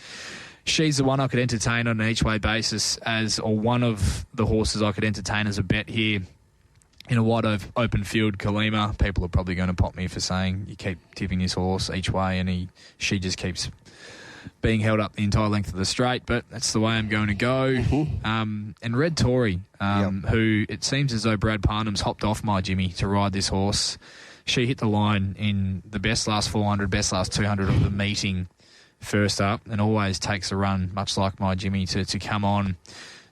she's the one I could entertain on an each-way basis or one of the horses I could entertain as a bet here in a wide open field. Kalima, people are probably going to pop me for saying you keep tipping this horse each way and she just keeps being held up the entire length of the straight, but that's the way I'm going to go. And Red Tory, who it seems as though Brad Parnham's hopped off my Jimmy to ride this horse. She hit the line in the best last 400, best last 200 of the meeting first up, and always takes a run, much like my Jimmy, to come on.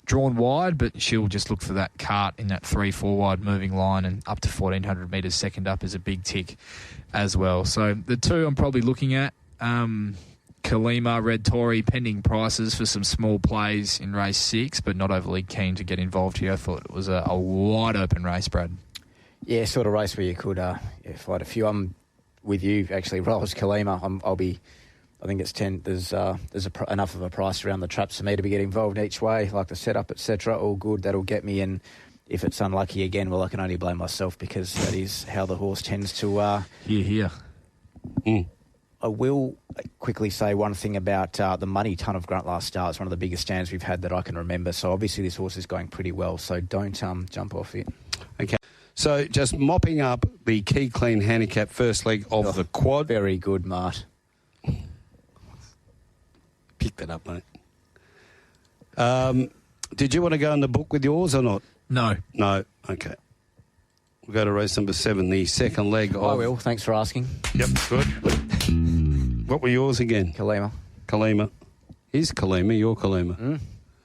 Drawn wide, but she'll just look for that cart in that 3-4 wide moving line, and up to 1,400 metres second up is a big tick as well. So the two I'm probably looking at, Kalima, Red Tory, pending prices for some small plays in race 6, but not overly keen to get involved here. I thought it was a wide open race, Brad. Yeah, sort of race where you could fight a few. I'm with you, actually. Rolls Kalima, I think it's 10. There's enough of a price around the traps for me to be getting involved each way, like the setup, etc. All good. That'll get me in. If it's unlucky again, well, I can only blame myself because that is how the horse tends to. Here. I will quickly say one thing about the money ton of Grunt last start. It's one of the biggest stands we've had that I can remember. So obviously this horse is going pretty well. So don't jump off it. Okay. So just mopping up the Key Clean handicap first leg of the quad. Very good, Mart. Pick that up, mate. Did you want to go in the book with yours or not? No. Okay. We'll go to race number 7, the second leg of... I will. Thanks for asking. Yep, good. What were yours again? Kalima. Is Kalima your Kalima?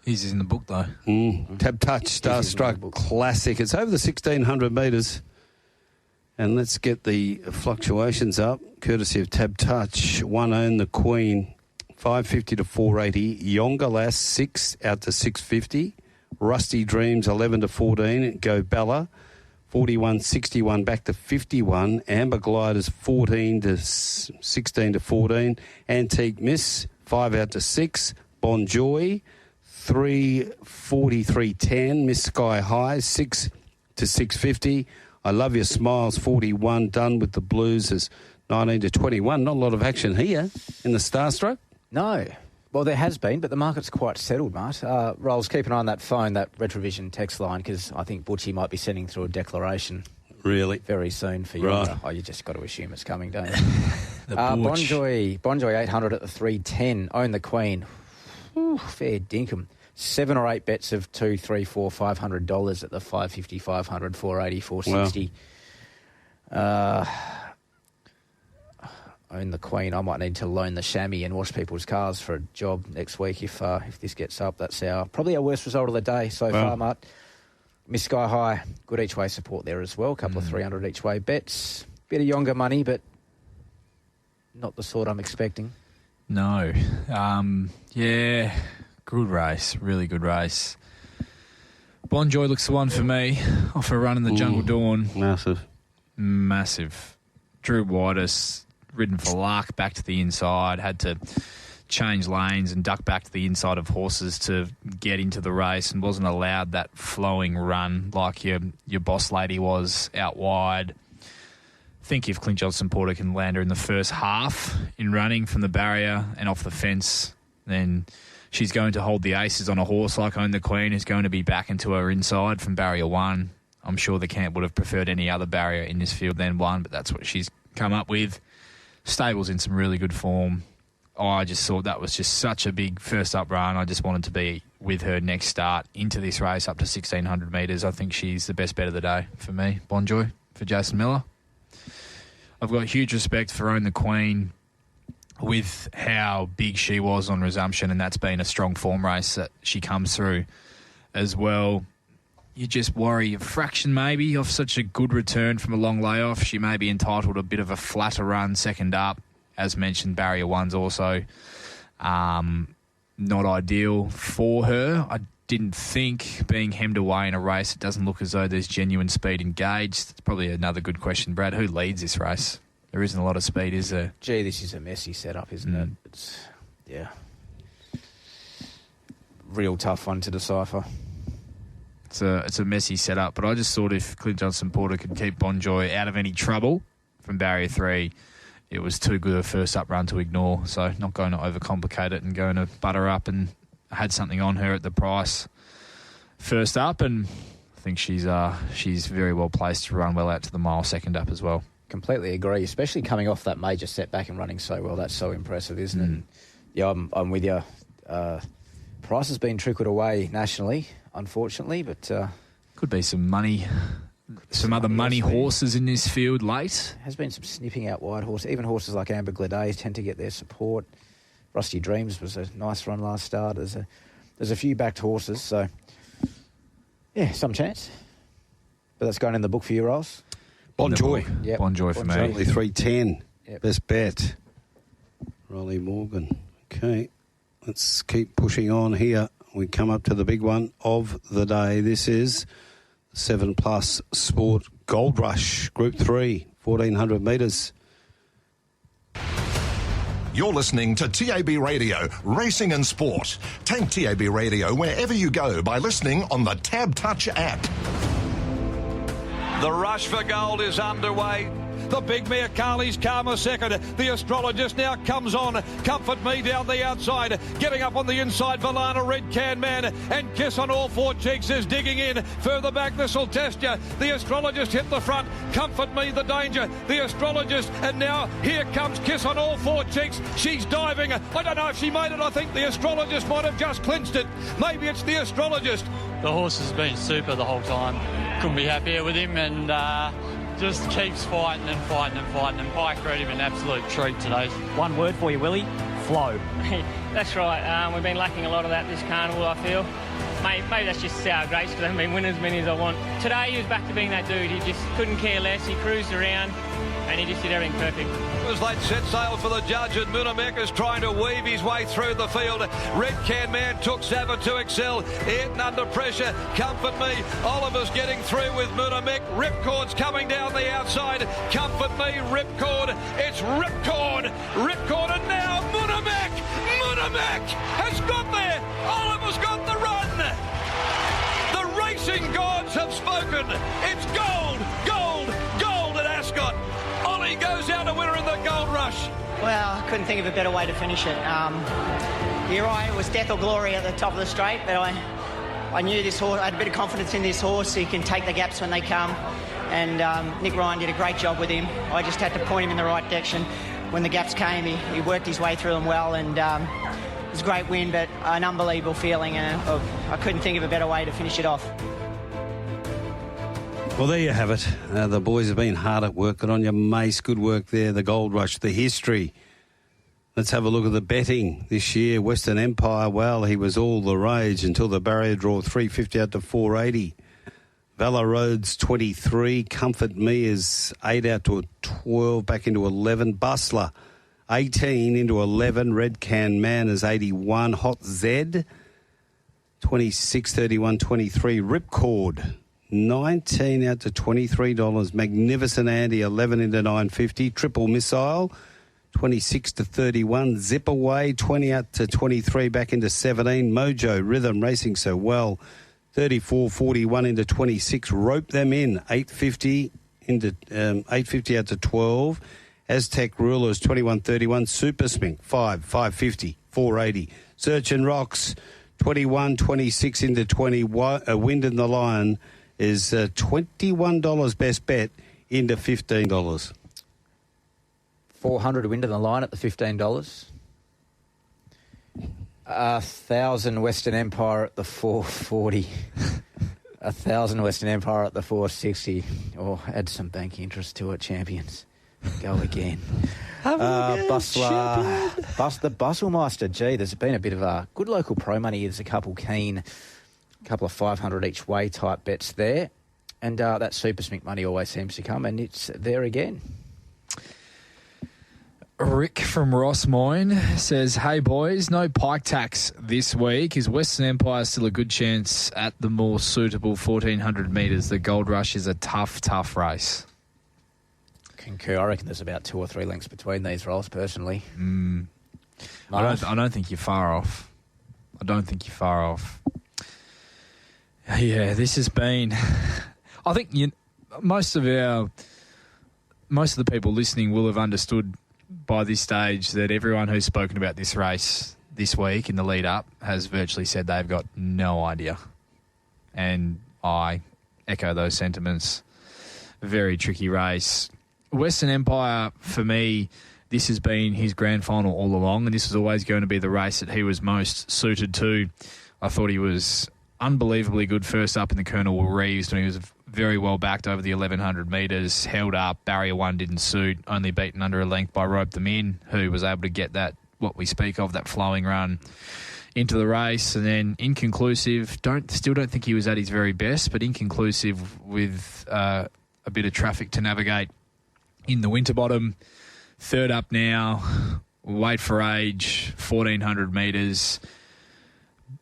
His is in the book, though. Tab Touch, Starstruck Classic. It's over the 1,600 metres. And let's get the fluctuations up, courtesy of Tab Touch. 1 Own the Queen, 550 to 480. Yonga Lass, 6 out to 650. Rusty Dreams, 11 to 14. Go Bella, 41.61 back to 51. Amber Gliders 14 to 16 to 14. Antique Miss 5 out to 6. Bon Joy 3.43.10. Miss Sky High 6 to 6.50. I Love Your Smiles 41. Done with the Blues is 19 to 21. Not a lot of action here in the Starstruck. No. Well, there has been, but the market's quite settled, Mart. Rolls, keep an eye on that phone, that Retrovision text line, because I think Butchie might be sending through a declaration. Really? Very soon for you. Right. Oh, you just got to assume it's coming, don't you? Bon Joy 800 at the 310. Own the Queen. Ooh, fair dinkum. 7 or 8 bets of $2, $3, $4, $500 at the 550, 500, 480, 460. Wow. Own the Queen. I might need to loan the chamois and wash people's cars for a job next week if this gets up. That's probably our worst result of the day so far, Mart. Miss Sky High, good each way support there as well. A couple of 300 each way bets. Bit of younger money, but not the sort I'm expecting. No. Yeah, good race. Really good race. Bon Joy looks the one for me. Off a run in the Jungle Dawn. Massive. Drew Whitus. Ridden for luck, back to the inside, had to change lanes and duck back to the inside of horses to get into the race and wasn't allowed that flowing run like your boss lady was out wide. I think if Clint Johnson-Porter can land her in the first half in running from the barrier and off the fence, then she's going to hold the aces on a horse like Own the Queen, who's going to be back into her inside from barrier 1. I'm sure the camp would have preferred any other barrier in this field than 1, but that's what she's come up with. Stable's in some really good form. I just thought that was just such a big first up run. I just wanted to be with her next start into this race up to 1,600 metres. I think she's the best bet of the day for me. Bon Joy for Jason Miller. I've got huge respect for Own the Queen with how big she was on resumption, and that's been a strong form race that she comes through as well. You just worry a fraction maybe of such a good return from a long layoff. She may be entitled to a bit of a flatter run second up. As mentioned, barrier 1's also not ideal for her. I didn't think being hemmed away in a race, it doesn't look as though there's genuine speed engaged. It's probably another good question, Brad. Who leads this race? There isn't a lot of speed, is there? Gee, this is a messy setup, isn't it? It's, real tough one to decipher. It's a messy setup, but I just thought if Clint Johnson-Porter could keep Bon Joy out of any trouble from barrier 3, it was too good a first up run to ignore. So not going to overcomplicate it and going to butter up, and had something on her at the price first up, and I think she's very well placed to run well out to the mile second up as well. Completely agree, especially coming off that major setback and running so well. That's so impressive, isn't it? Yeah, I'm with you. Price has been trickled away nationally, unfortunately, but could be some money, some other money horses in this field late. Has been some snipping out wide horses. Even horses like Amber Glade tend to get their support. Rusty Dreams was a nice run last start. There's a few backed horses, so yeah, some chance. But that's going in the book for you, Rolls. Bon Joy. Yep. Bon Joy for me. Only 310. Yep. Best bet. Rylie Morgan. Okay. Let's keep pushing on here. We come up to the big one of the day. This is 7+ Sport Gold Rush, Group 3, 1,400 metres. You're listening to TAB Radio, Racing and Sport. Take TAB Radio wherever you go by listening on the Tab Touch app. The rush for gold is underway. The big mare Carly's Karma second. The Astrologist now comes on. Comfort Me down the outside. Getting up on the inside, Valana Red Can Man. And Kiss on All Four Cheeks is digging in. Further back, this will test you. The Astrologist hit the front. Comfort Me the danger. The Astrologist. And now here comes Kiss on All Four Cheeks. She's diving. I don't know if she made it. I think the Astrologist might have just clinched it. Maybe it's the Astrologist. The horse has been super the whole time. Couldn't be happier with him, and just keeps fighting and fighting and fighting, and Pike read him an absolute treat today. One word for you, Willie: flow. That's right. We've been lacking a lot of that this carnival, I feel. maybe that's just sour grapes because I haven't been winning as many as I want. Today he was back to being that dude. He just couldn't care less. He cruised around and he just did everything perfect. As they'd set sail for the judge, and Munamek is trying to weave his way through the field. Red Can Man took Sava to excel. Ayrton under pressure. Comfort Me. Oliver's getting through with Munamek. Ripcord's coming down the outside. Comfort Me. Ripcord. It's Ripcord. Ripcord, and now Munamek. Munamek has got there. Oliver's got the run. The racing gods have spoken. It's gold, gold, gold at Ascot. Ollie goes out a winner in the Gold Rush. Well, I couldn't think of a better way to finish it. You're right, it was death or glory at the top of the straight, but I knew this horse, I had a bit of confidence in this horse. He can take the gaps when they come, and Nick Ryan did a great job with him. I just had to point him in the right direction. When the gaps came, he worked his way through them well, and it was a great win, but an unbelievable feeling. I couldn't think of a better way to finish it off. Well, there you have it. The boys have been hard at work. Good on you, Mace. Good work there. The Gold Rush, the history. Let's have a look at the betting this year. Western Empire, well, he was all the rage until the barrier draw, 350 out to 480. Valor Roads, 23. Comfort Me is 8 out to a 12, back into 11. Bustler, 18 into 11. Red Can Man is 81. Hot Z, 26, 31, 23. Ripcord, 19 out to $23. Magnificent Andy, 11 into 950. Triple Missile, 26 to 31. Zip Away, 20 out to 23, back into 17. Mojo Rhythm racing so well, 34, 41 into 26. Rope Them In, 850 into 850 out to 12. Aztec Rulers, 21, 31. Super Smink, 550, 480. Search and Rocks, 21, 26 into 20. Wind in the Lion is $21 best bet into $15. 400 Wind in the Line at the $15. 1,000 Western Empire at the 440. 1,000 Western Empire at the 460. Or add some bank interest to it, champions. Go again. The Busselmeister. Gee, there's been a bit of a good local pro money. There's a couple keen, couple of 500 each way type bets there. And that Super Smink money always seems to come, and it's there again. Rick from Ross Moyne says, hey boys, no pike tax this week. Is Western Empire still a good chance at the more suitable 1,400 metres? The Gold Rush is a tough, tough race. Concur. I reckon there's about 2 or 3 lengths between these rolls, personally. I don't think you're far off. Yeah, this has been... I think most of the people listening will have understood by this stage that everyone who's spoken about this race this week in the lead up has virtually said they've got no idea. And I echo those sentiments. Very tricky race. Western Empire, for me, this has been his grand final all along, and this was always going to be the race that he was most suited to. I thought he was unbelievably good first up in the Colonel Reeves when he was very well backed over the 1,100 metres, held up, barrier 1 didn't suit, only beaten under a length by Rope Them In, who was able to get that, what we speak of, that flowing run into the race. And then inconclusive, still don't think he was at his very best, but inconclusive with a bit of traffic to navigate in the Winterbottom. Third up now, weight for age, 1,400 metres.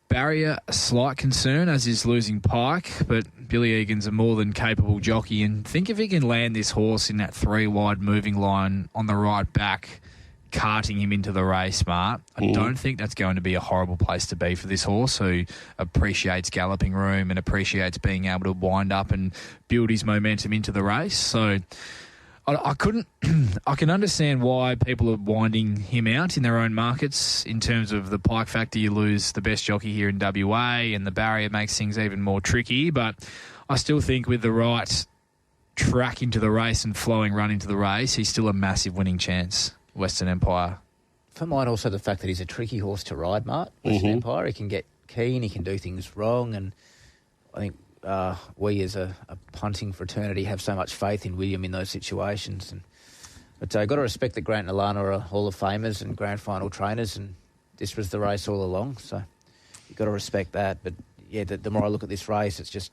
Barrier, a slight concern, as is losing Pike, but Billy Egan's a more than capable jockey, and think if he can land this horse in that 3-wide moving line on the right back, carting him into the race, Mart. I don't think that's going to be a horrible place to be for this horse who appreciates galloping room and appreciates being able to wind up and build his momentum into the race. So I can understand why people are winding him out in their own markets in terms of the Pike factor. You lose the best jockey here in WA, and the barrier makes things even more tricky. But I still think with the right track into the race and flowing run into the race, he's still a massive winning chance, Western Empire. For mine, also the fact that he's a tricky horse to ride, Mart. Western Empire, he can get keen, he can do things wrong, and I think we as a punting fraternity have so much faith in William in those situations. But I've got to respect that Grant and Alana are Hall of Famers and grand final trainers, and this was the race all along, so you've got to respect that. But the more I look at this race, it's just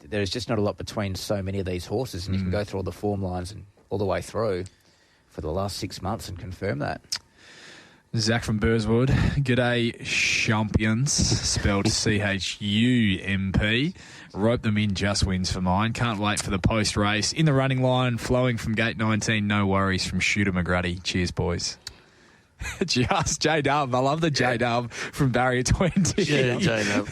there's just not a lot between so many of these horses, and you can go through all the form lines and all the way through for the last 6 months and confirm that. Zach from Burswood. G'day, champions, spelled CHUMP. Rope them in, just wins for mine. Can't wait for the post-race. In the running line, flowing from gate 19, no worries from Shooter McGrady. Cheers, boys. Just J-Dub. I love the J-Dub from barrier 20. Yeah, J-Dub.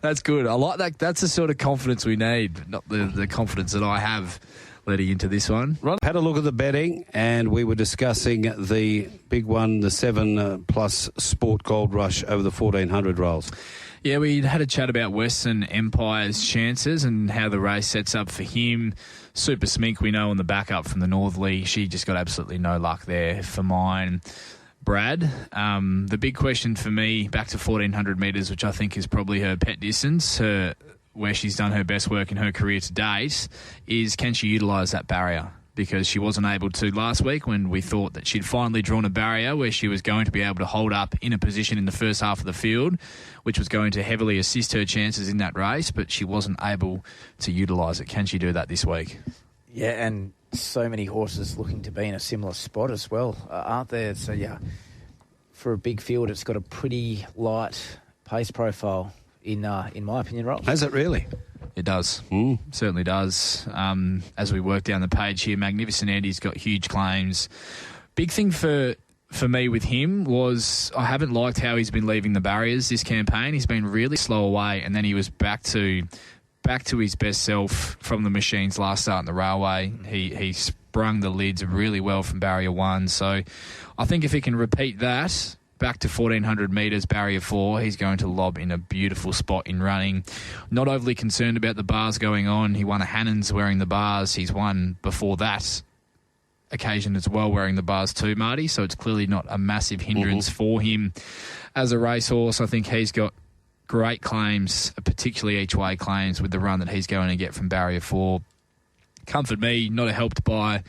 That's good. I like that. That's the sort of confidence we need, not the confidence that I have leading into this one. Had a look at the betting, and we were discussing the big one, the 7+ Sport Gold Rush over the 1400 rolls. Yeah, we had a chat about Western Empire's chances and how the race sets up for him. Super Smink, we know on the backup from the Northerly, she just got absolutely no luck there. For mine, Brad, the big question for me, back to 1400 metres, which I think is probably her pet distance, where she's done her best work in her career to date, is can she utilise that barrier? Because she wasn't able to last week when we thought that she'd finally drawn a barrier where she was going to be able to hold up in a position in the first half of the field, which was going to heavily assist her chances in that race, but she wasn't able to utilise it. Can she do that this week? Yeah, and so many horses looking to be in a similar spot as well, aren't there? So, yeah, for a big field, it's got a pretty light pace profile, in my opinion, Rob. Has it really? It does. Certainly does. As we work down the page here, Magnificent Andy's got huge claims. Big thing for me with him was I haven't liked how he's been leaving the barriers this campaign. He's been really slow away, and then he was back to his best self from the machines last start in the railway. He sprung the lids really well from barrier 1. So I think if he can repeat that back to 1400 metres, barrier 4, he's going to lob in a beautiful spot in running. Not overly concerned about the bars going on. He won a Hannon's wearing the bars. He's won before that occasion as well wearing the bars too, Marty. So it's clearly not a massive hindrance for him as a racehorse. I think he's got great claims, particularly each way claims with the run that he's going to get from barrier 4. Comfort Me, not helped by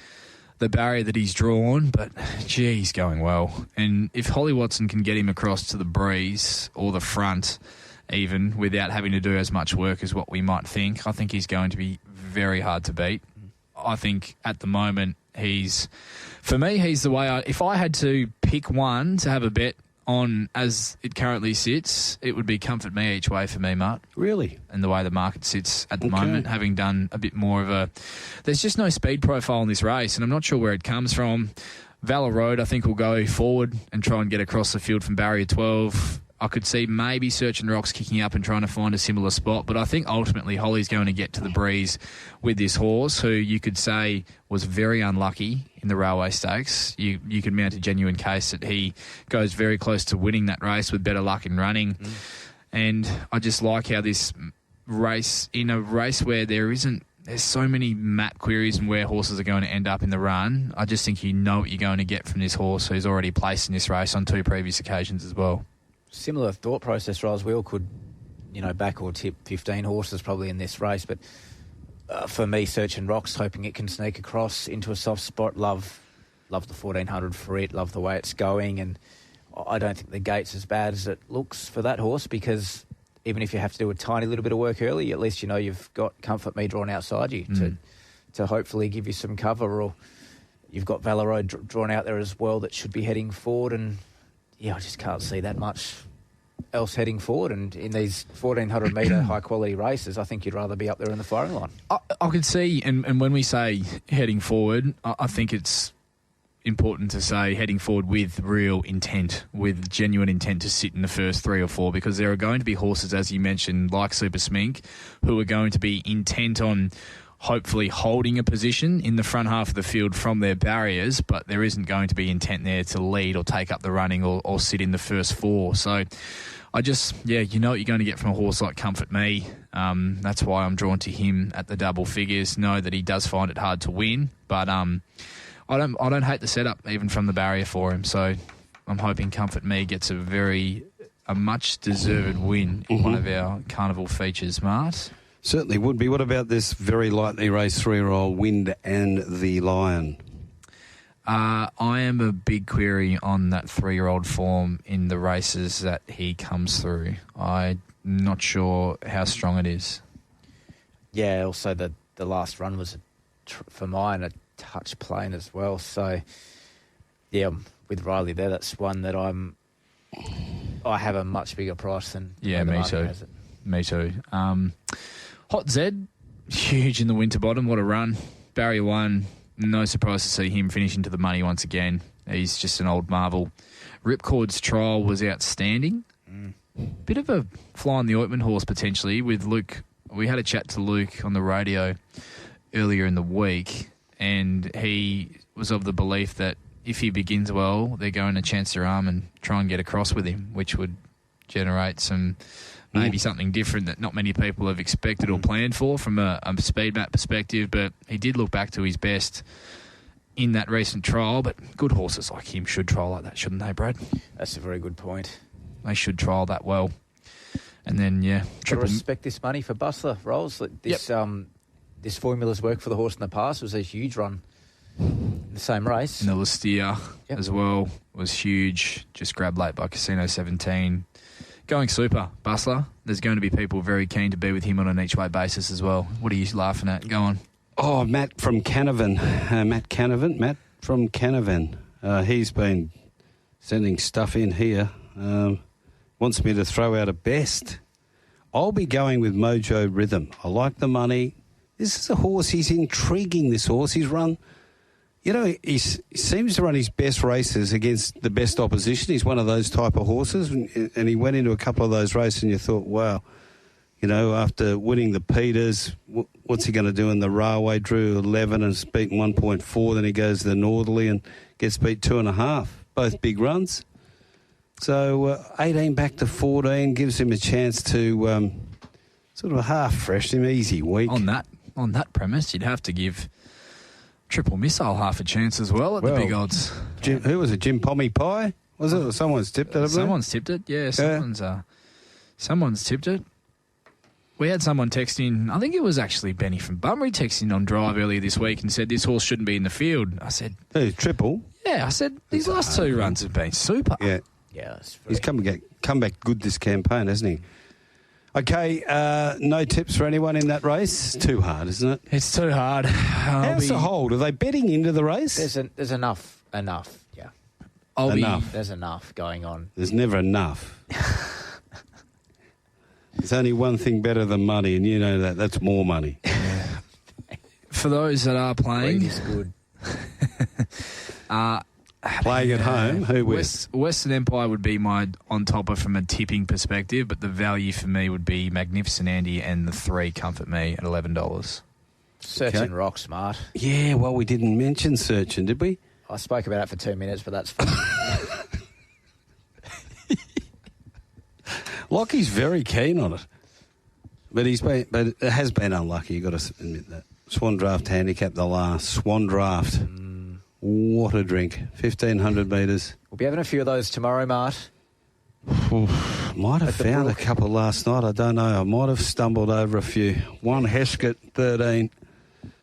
the barrier that he's drawn, but gee, he's going well. And if Holly Watson can get him across to the breeze or the front even without having to do as much work as what we might think, I think he's going to be very hard to beat. I think at the moment he's the way if I had to pick one to have a bet on as it currently sits, it would be Comfort Me each way for me, Mart. Really? And the way the market sits at the moment, having done a bit more of there's just no speed profile in this race, and I'm not sure where it comes from. Valor Road, I think, will go forward and try and get across the field from barrier 12. I could see maybe Search and Rocks kicking up and trying to find a similar spot, but I think ultimately Holly's going to get to the breeze with this horse, who you could say was very unlucky in the Railway Stakes. You could mount a genuine case that he goes very close to winning that race with better luck in running. And I just like how this race, in a race where there's so many map queries and where horses are going to end up in the run, I just think you know what you're going to get from this horse who's already placed in this race on 2 previous occasions as well. Similar thought process, Ros. We all could, back or tip 15 horses probably in this race, but for me, Search and Rocks, hoping it can sneak across into a soft spot. Love the 1400 for it. Love the way it's going, and I don't think the gate's as bad as it looks for that horse, because even if you have to do a tiny little bit of work early, at least you've got Comfort Me drawn outside you to hopefully give you some cover, or you've got Valor Road drawn out there as well that should be heading forward, and I just can't see that much else heading forward. And in these 1400 metre high quality races, I think you'd rather be up there in the firing line. I could see, and when we say heading forward, I think it's important to say heading forward with real intent, with genuine intent to sit in the first 3 or 4, because there are going to be horses, as you mentioned, like Super Smink, who are going to be intent on hopefully holding a position in the front half of the field from their barriers, but there isn't going to be intent there to lead or take up the running or sit in the first 4. So I just, you know what you're going to get from a horse like Comfort Me. That's why I'm drawn to him at the double figures. Know that he does find it hard to win, but I don't hate the setup even from the barrier for him. So I'm hoping Comfort Me gets a much deserved win in one of our carnival features, Mart. Certainly would be. What about this very lightly raced 3-year-old Wind and the Lion? I am a big query on that 3-year-old form in the races that he comes through. I not sure how strong it is. Yeah, also the last run was, for mine, a touch plain as well. So, yeah, with Rylie there, that's one that I have a much bigger price than... Yeah, me too. Me too. Hot Zed, huge in the Winterbottom. What a run. Barrier 1, no surprise to see him finish into the money once again. He's just an old marvel. Ripcord's trial was outstanding. Bit of a fly in the ointment horse potentially with Luke. We had a chat to Luke on the radio earlier in the week, and he was of the belief that if he begins well, they're going to chance their arm and try and get across with him, which would generate maybe something different that not many people have expected or planned for from a speed map perspective. But he did look back to his best in that recent trial. But good horses like him should trial like that, shouldn't they, Brad? That's a very good point. They should trial that well. And then, respect this money for Bustler Rolls. This formula's worked for the horse in the past. It was a huge run in the same race. And the Listeer as well was huge. Just grabbed late by Casino 17. Going super, Bustler. There's going to be people very keen to be with him on an each-way basis as well. What are you laughing at? Go on. Oh, Matt from Canavan. Matt from Canavan. He's been sending stuff in here. Wants me to throw out a best. I'll be going with Mojo Rhythm. I like the money. This is a horse. He's intriguing, this horse. He's run... he seems to run his best races against the best opposition. He's one of those type of horses, and he went into a couple of those races and you thought, wow, after winning the Peters, what's he going to do in the Railway? Drew 11 and has beaten 1.4, then he goes to the Northerly and gets beat 2.5, both big runs. So 18 back to 14 gives him a chance to sort of half fresh him, easy week. On that premise, you'd have to give Triple Missile half a chance as well at the big odds. Who was it? Jim Pommy Pie? Was it? Or someone's tipped it? Someone's tipped it. Yeah, someone's tipped it. We had someone texting. I think it was actually Benny from Bunbury texting on Drive earlier this week and said this horse shouldn't be in the field. I said, "Hey, Triple." Yeah, I said these last two runs have been super. Yeah, he's come back good this campaign, hasn't he? Okay, no tips for anyone in that race? Too hard, isn't it? It's too hard. How's the hold? Are they betting into the race? There's enough, yeah. There's enough going on. There's never enough. There's only one thing better than money, and you know that. That's more money. Yeah. For those that are playing... Greed is good. Playing at home, who with? Western Empire would be my on-topper from a tipping perspective, but the value for me would be Magnificent Andy and the 3 Comfort Me at $11. Searching Rock Smart. Yeah, well, we didn't mention Searching, did we? I spoke about it for 2 minutes, but that's fine. Lockie's very keen on it, but it has been unlucky. You've got to admit that. Swan Draft handicap, the last Swan Draft. What a drink. 1,500 metres. We'll be having a few of those tomorrow, Mart. Might have found a couple last night. I don't know. I might have stumbled over a few. 1 Heskett, 13.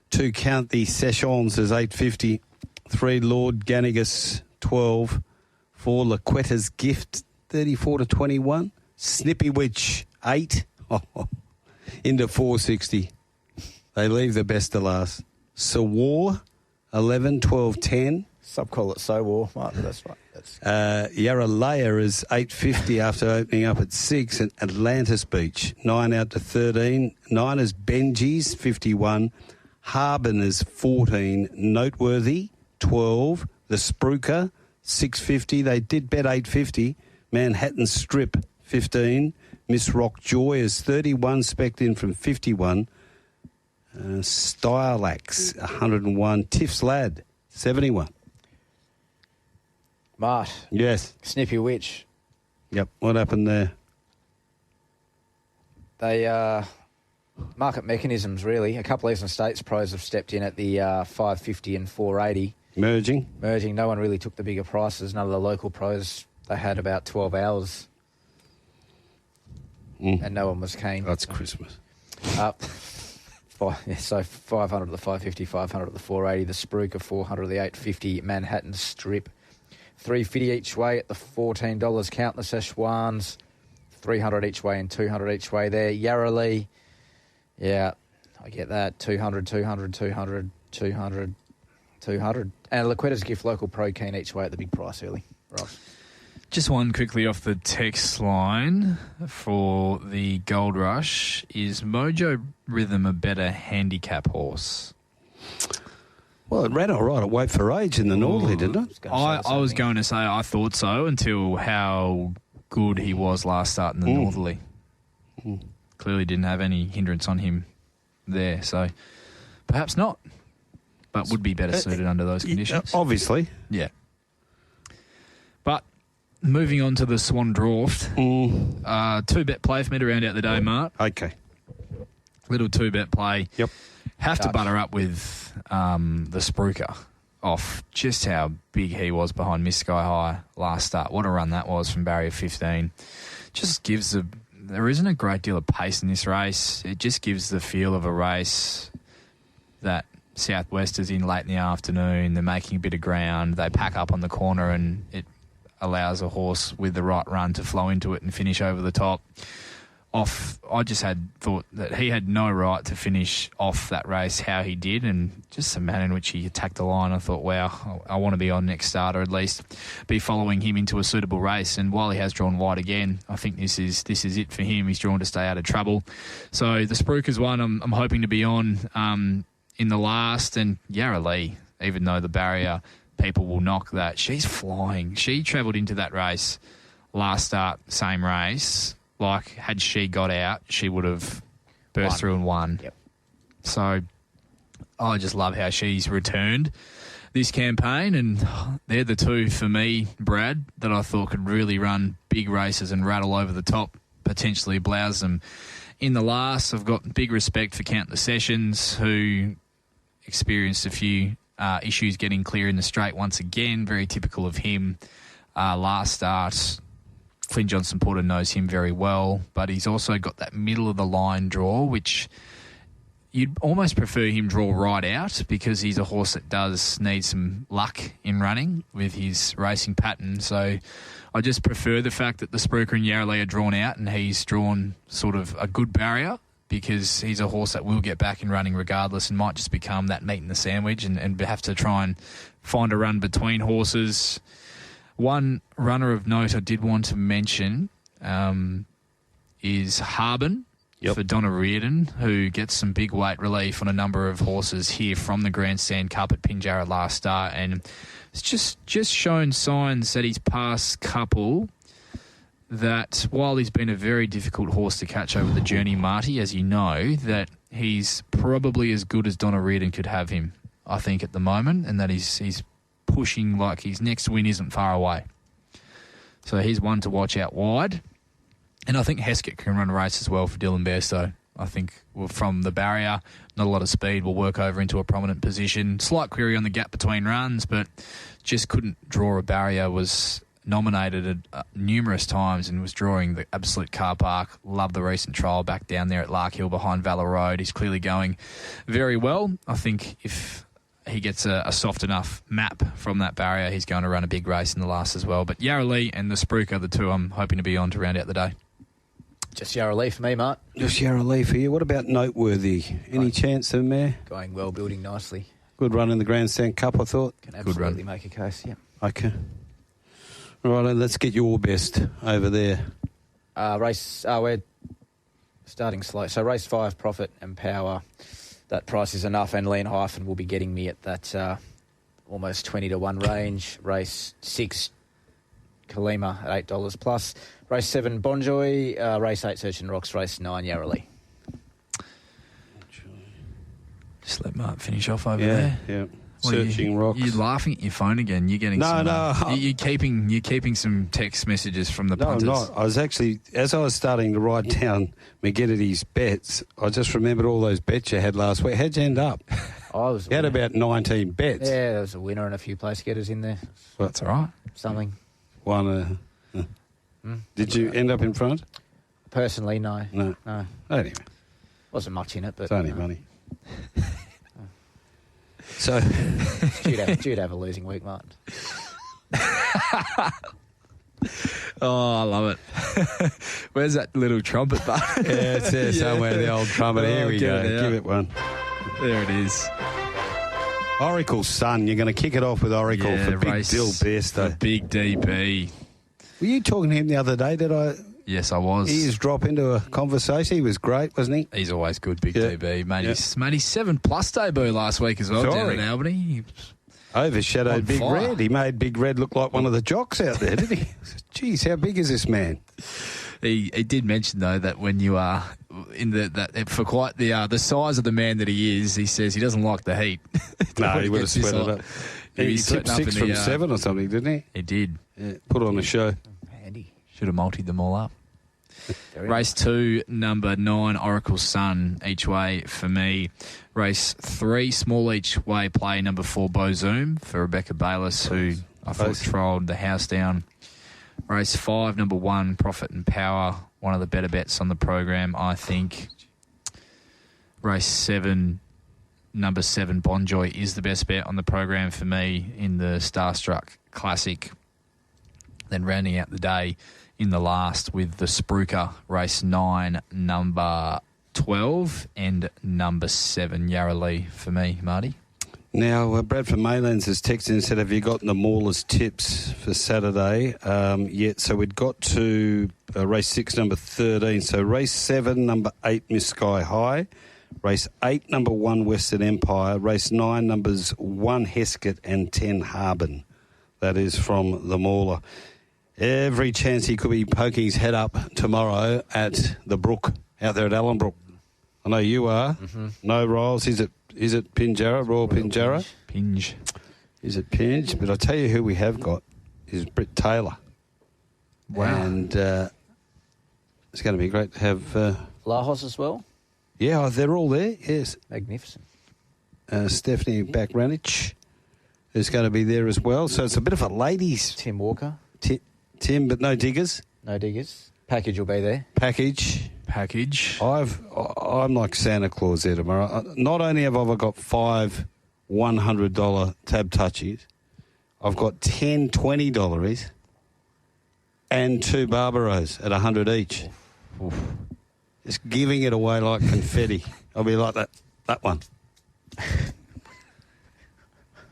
2 Count the Sessions is 850. 3 Lord Ganigas, 12. 4 Laquetta's Gift, 34 to 21. Snippy Witch, 8. Into 460. They leave the best to last. Sawar, 11, 12, 10. Some call it Sowar, Martin. That's right. Yarralaya is 850 after opening up at 6. And Atlantis Beach, 9 out to 13. 9 is Benji's, 51. Harbin is 14. Noteworthy, 12. The Spruker, 650. They did bet 850. Manhattan Strip, 15. Miss Rock Joy is 31. Spec'd in from 51. Stylax, 101. Tiff's Lad, 71. Mart. Yes. Snippy Witch. Yep. What happened there? They, market mechanisms, really. A couple of Eastern States pros have stepped in at the 550 and 480. Merging. No one really took the bigger prices. None of the local pros, they had about 12 hours. And no one was keen. That's Christmas. So 500 at the 550, 500 at the 480, the Spruker 400 at the 850, Manhattan Strip, $350 each way at the $14. Count the Szechuans, 300 each way and 200 each way there. Yarrowlee, yeah, I get that. 200, 200, 200, 200, 200. And Laquetta's Gift Local Pro Keen each way at the big price early. Right. Just one quickly off the text line for the Gold Rush. Is Mojo Rhythm a better handicap horse? Well, it ran all right at Wait for Age in the Northerly, didn't it? I was going to say I thought so until how good he was last start in the Northerly. Clearly didn't have any hindrance on him there, so perhaps not, but would be better suited under those conditions. Obviously. Yeah. But moving on to the Swan Draft, 2-bet play for me to round out the day, Mark. Okay. Little 2-bet play. Yep. Have to butter up with the Spruker off just how big he was behind Miss Sky High last start. What a run that was from barrier 15. Just gives there isn't a great deal of pace in this race. It just gives the feel of a race that Southwest is in late in the afternoon. They're making a bit of ground. They pack up on the corner and it allows a horse with the right run to flow into it and finish over the top. I just thought that he had no right to finish off that race how he did, and just the manner in which he attacked the line. I thought, wow, I want to be on next start, or at least be following him into a suitable race. And while he has drawn wide again, I think this is it for him. He's drawn to stay out of trouble. So the Spruker's one I'm hoping to be on in the last, and Yarrowlee, even though the barrier people will knock that, she's flying. She travelled into that race last start, same race. Like, had she got out, she would have burst through and won. Yep. So I just love how she's returned this campaign, and they're the two for me, Brad, that I thought could really run big races and rattle over the top, potentially blouse them. In the last, I've got big respect for Count the Sessions, who experienced a few issues getting clear in the straight once again, very typical of him last start. Flynn Johnson Porter knows him very well, but he's also got that middle-of-the-line draw, which you'd almost prefer him draw right out because he's a horse that does need some luck in running with his racing pattern. So I just prefer the fact that the Spruker and Yarrowlee are drawn out and he's drawn sort of a good barrier, because he's a horse that will get back in running regardless and might just become that meat in the sandwich and have to try and find a run between horses. One runner of note I did want to mention is Harbin for Donna Reardon, who gets some big weight relief on a number of horses here from the Grandstand Cup at Pinjarra last start, and it's just shown signs that his past couple, that while he's been a very difficult horse to catch over the journey, Marty, as you know, that he's probably as good as Donna Reardon could have him, I think, at the moment, and that he's pushing like his next win isn't far away. So he's one to watch out wide. And I think Heskett can run a race as well for Dylan Bairstow. I think from the barrier, not a lot of speed, will work over into a prominent position. Slight query on the gap between runs, but just couldn't draw a barrier. Was nominated numerous times and was drawing the absolute car park. Love the recent trial back down there at Lark Hill behind Valor Road. He's clearly going very well. I think if he gets a soft enough map from that barrier, he's going to run a big race in the last as well. But Yarrowlee and the Spruker are the two I'm hoping to be on to round out the day. Just Yarrowlee for me, Mark. Just Yarrowlee for you. What about Noteworthy? Any chance of him there? Going well, building nicely. Good run in the Grandstand Cup, I thought. Can absolutely make a case, yeah. Okay. All right, let's get your best over there. We're starting slow. So race 5, Profit and Power. That price is enough, and Leon Hyphen will be getting me at that almost 20-1 range. Race 6, Kalima at $8 plus. Race 7, Bonjoy. Race 8, Search and Rocks. Race 9, Yarrowlee. Just let Mark finish off over there. Yeah. Searching Rocks. You're laughing at your phone again. You're getting You're keeping some text messages from the punters. No, I'm not. I was actually, as I was starting to write down McGettity's bets, I just remembered all those bets you had last week. How'd you end up? You had about 19 bets. Yeah, there was a winner and a few place getters in there. Well, that's all right. Something. Did you end up in front? Personally, no. No. Anyway. Wasn't much in it, but... It's only money. So due to have a losing week, Martin. Oh, I love it. Where's that little trumpet button? Yeah, it's there somewhere, the old trumpet. Here we go. Give it one. There it is. Oracle's son. You're going to kick it off with Oracle for Big Dill Besto. Big DB. Were you talking to him the other day? Did I? Yes, I was. He just drop into a conversation. He was great, wasn't he? He's always good, Big DB. Made his 7+ debut last week as well down at Albany. He overshadowed Big Red. He made Big Red look like one of the jocks out there, didn't he? Jeez, how big is this man? He did mention though that when you are in for quite the size of the man that he is, he says he doesn't like the heat. No, he would have sweated up. He tipped 6 from 7 or something, didn't he? He did. Yeah, put on a show. Handy. Should have multied them all up. Race 2, number 9, Oracle's Son, each way for me. Race 3, small each way play, number 4, Bo Zoom for Rebecca Bayliss, who I thought trialled the house down. Race 5, number 1, Profit and Power, one of the better bets on the program, I think. Race 7, number 7, Bonjoy is the best bet on the program for me in the Starstruck Classic. Then rounding out the day in the last with the Spruker, race 9, number 12, and number 7, Yarra Lee for me, Marty. Now, Bradford Maylands has texted and said, have you gotten the Maulers tips for Saturday? So we'd got to race 6, number 13. So race 7, number 8, Miss Sky High. Race 8, number 1, Western Empire. Race 9, numbers 1, Heskett, and 10, Harbin. That is from the Mauler. Every chance he could be poking his head up tomorrow at the Brook, out there at Allenbrook. I know you are. Mm-hmm. No Riles. Is it Pinjarra, Royal Pinjarra? Pinge. Is it Pinge? But I tell you who we have got is Britt Taylor. Wow. And it's going to be great to have... Lahos as well? Yeah, they're all there, yes. Magnificent. Stephanie Bakranich is going to be there as well. So it's a bit of a ladies... Tim Walker. Tim, but no diggers. No diggers. Package will be there. Package. I'm like Santa Claus there tomorrow. Not only have I got 5 $100 tab touchies, I've got 10 $20 and 2 Barbaros at 100 each. Oof. Just giving it away like confetti. I'll be like that one.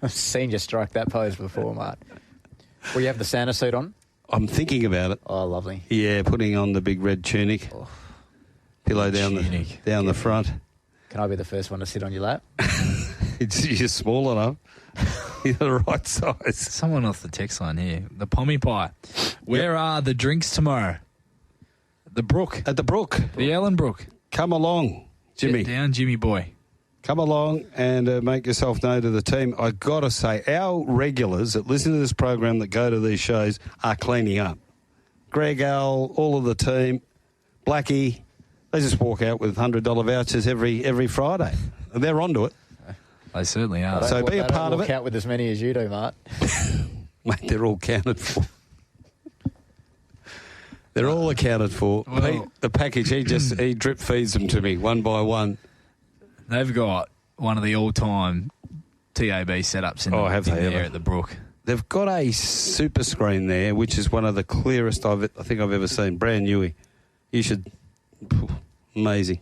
I've seen you strike that pose before, Mart. Will you have the Santa suit on? I'm thinking about it. Oh, lovely. Yeah, putting on the big red tunic. Oh, pillow down the front. Can I be the first one to sit on your lap? You're small enough. You're the right size. Someone off the text line here. The Pommy Pie. Where are the drinks tomorrow? The Brook. At the Brook. The Ellenbrook. Come along, Jimmy. Get down, Jimmy boy. Come along and make yourself known to the team. I got to say, our regulars that listen to this program that go to these shows are cleaning up. Greg Al, all of the team, Blackie, they just walk out with $100 vouchers every Friday. They're onto it. They certainly are. So be a part of it. Walk out with as many as you do, Mart. Mate, they're all counted for. They're all accounted for. Well, the package, he drip feeds them to me one by one. They've got one of the all-time TAB setups in there at the Brook. They've got a super screen there, which is one of the clearest I think I've ever seen. Brand new. You should... Amazing.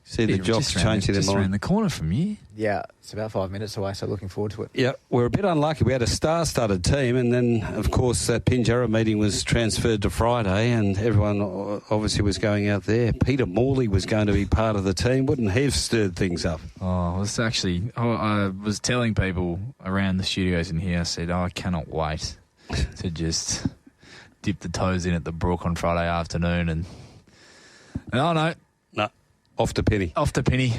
See the jocks changing their mind. Just around the corner from you. Yeah, it's about 5 minutes away, so looking forward to it. Yeah, we're a bit unlucky. We had a star-studded team, and then, of course, that Pinjarra meeting was transferred to Friday, and everyone obviously was going out there. Peter Morley was going to be part of the team. Wouldn't he have stirred things up? Oh, it's actually... I was telling people around the studios in here, I said, I cannot wait to just dip the toes in at the Brook on Friday afternoon, and oh, no. No, off to Penny. Off to Penny.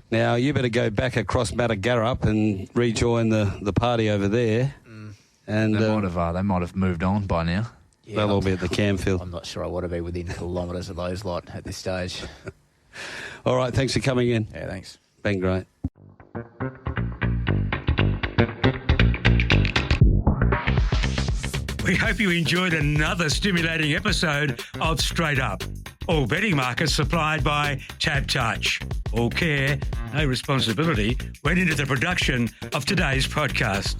Now, you better go back across Matagarup and rejoin the party over there. Mm. And they might have moved on by now. Yeah, they'll all be at the Camfield. I'm not sure I want to be within kilometres of those lot at this stage. All right, thanks for coming in. Yeah, thanks. Been great. We hope you enjoyed another stimulating episode of Straight Up. All betting markets supplied by Tab Touch. All care, no responsibility went into the production of today's podcast.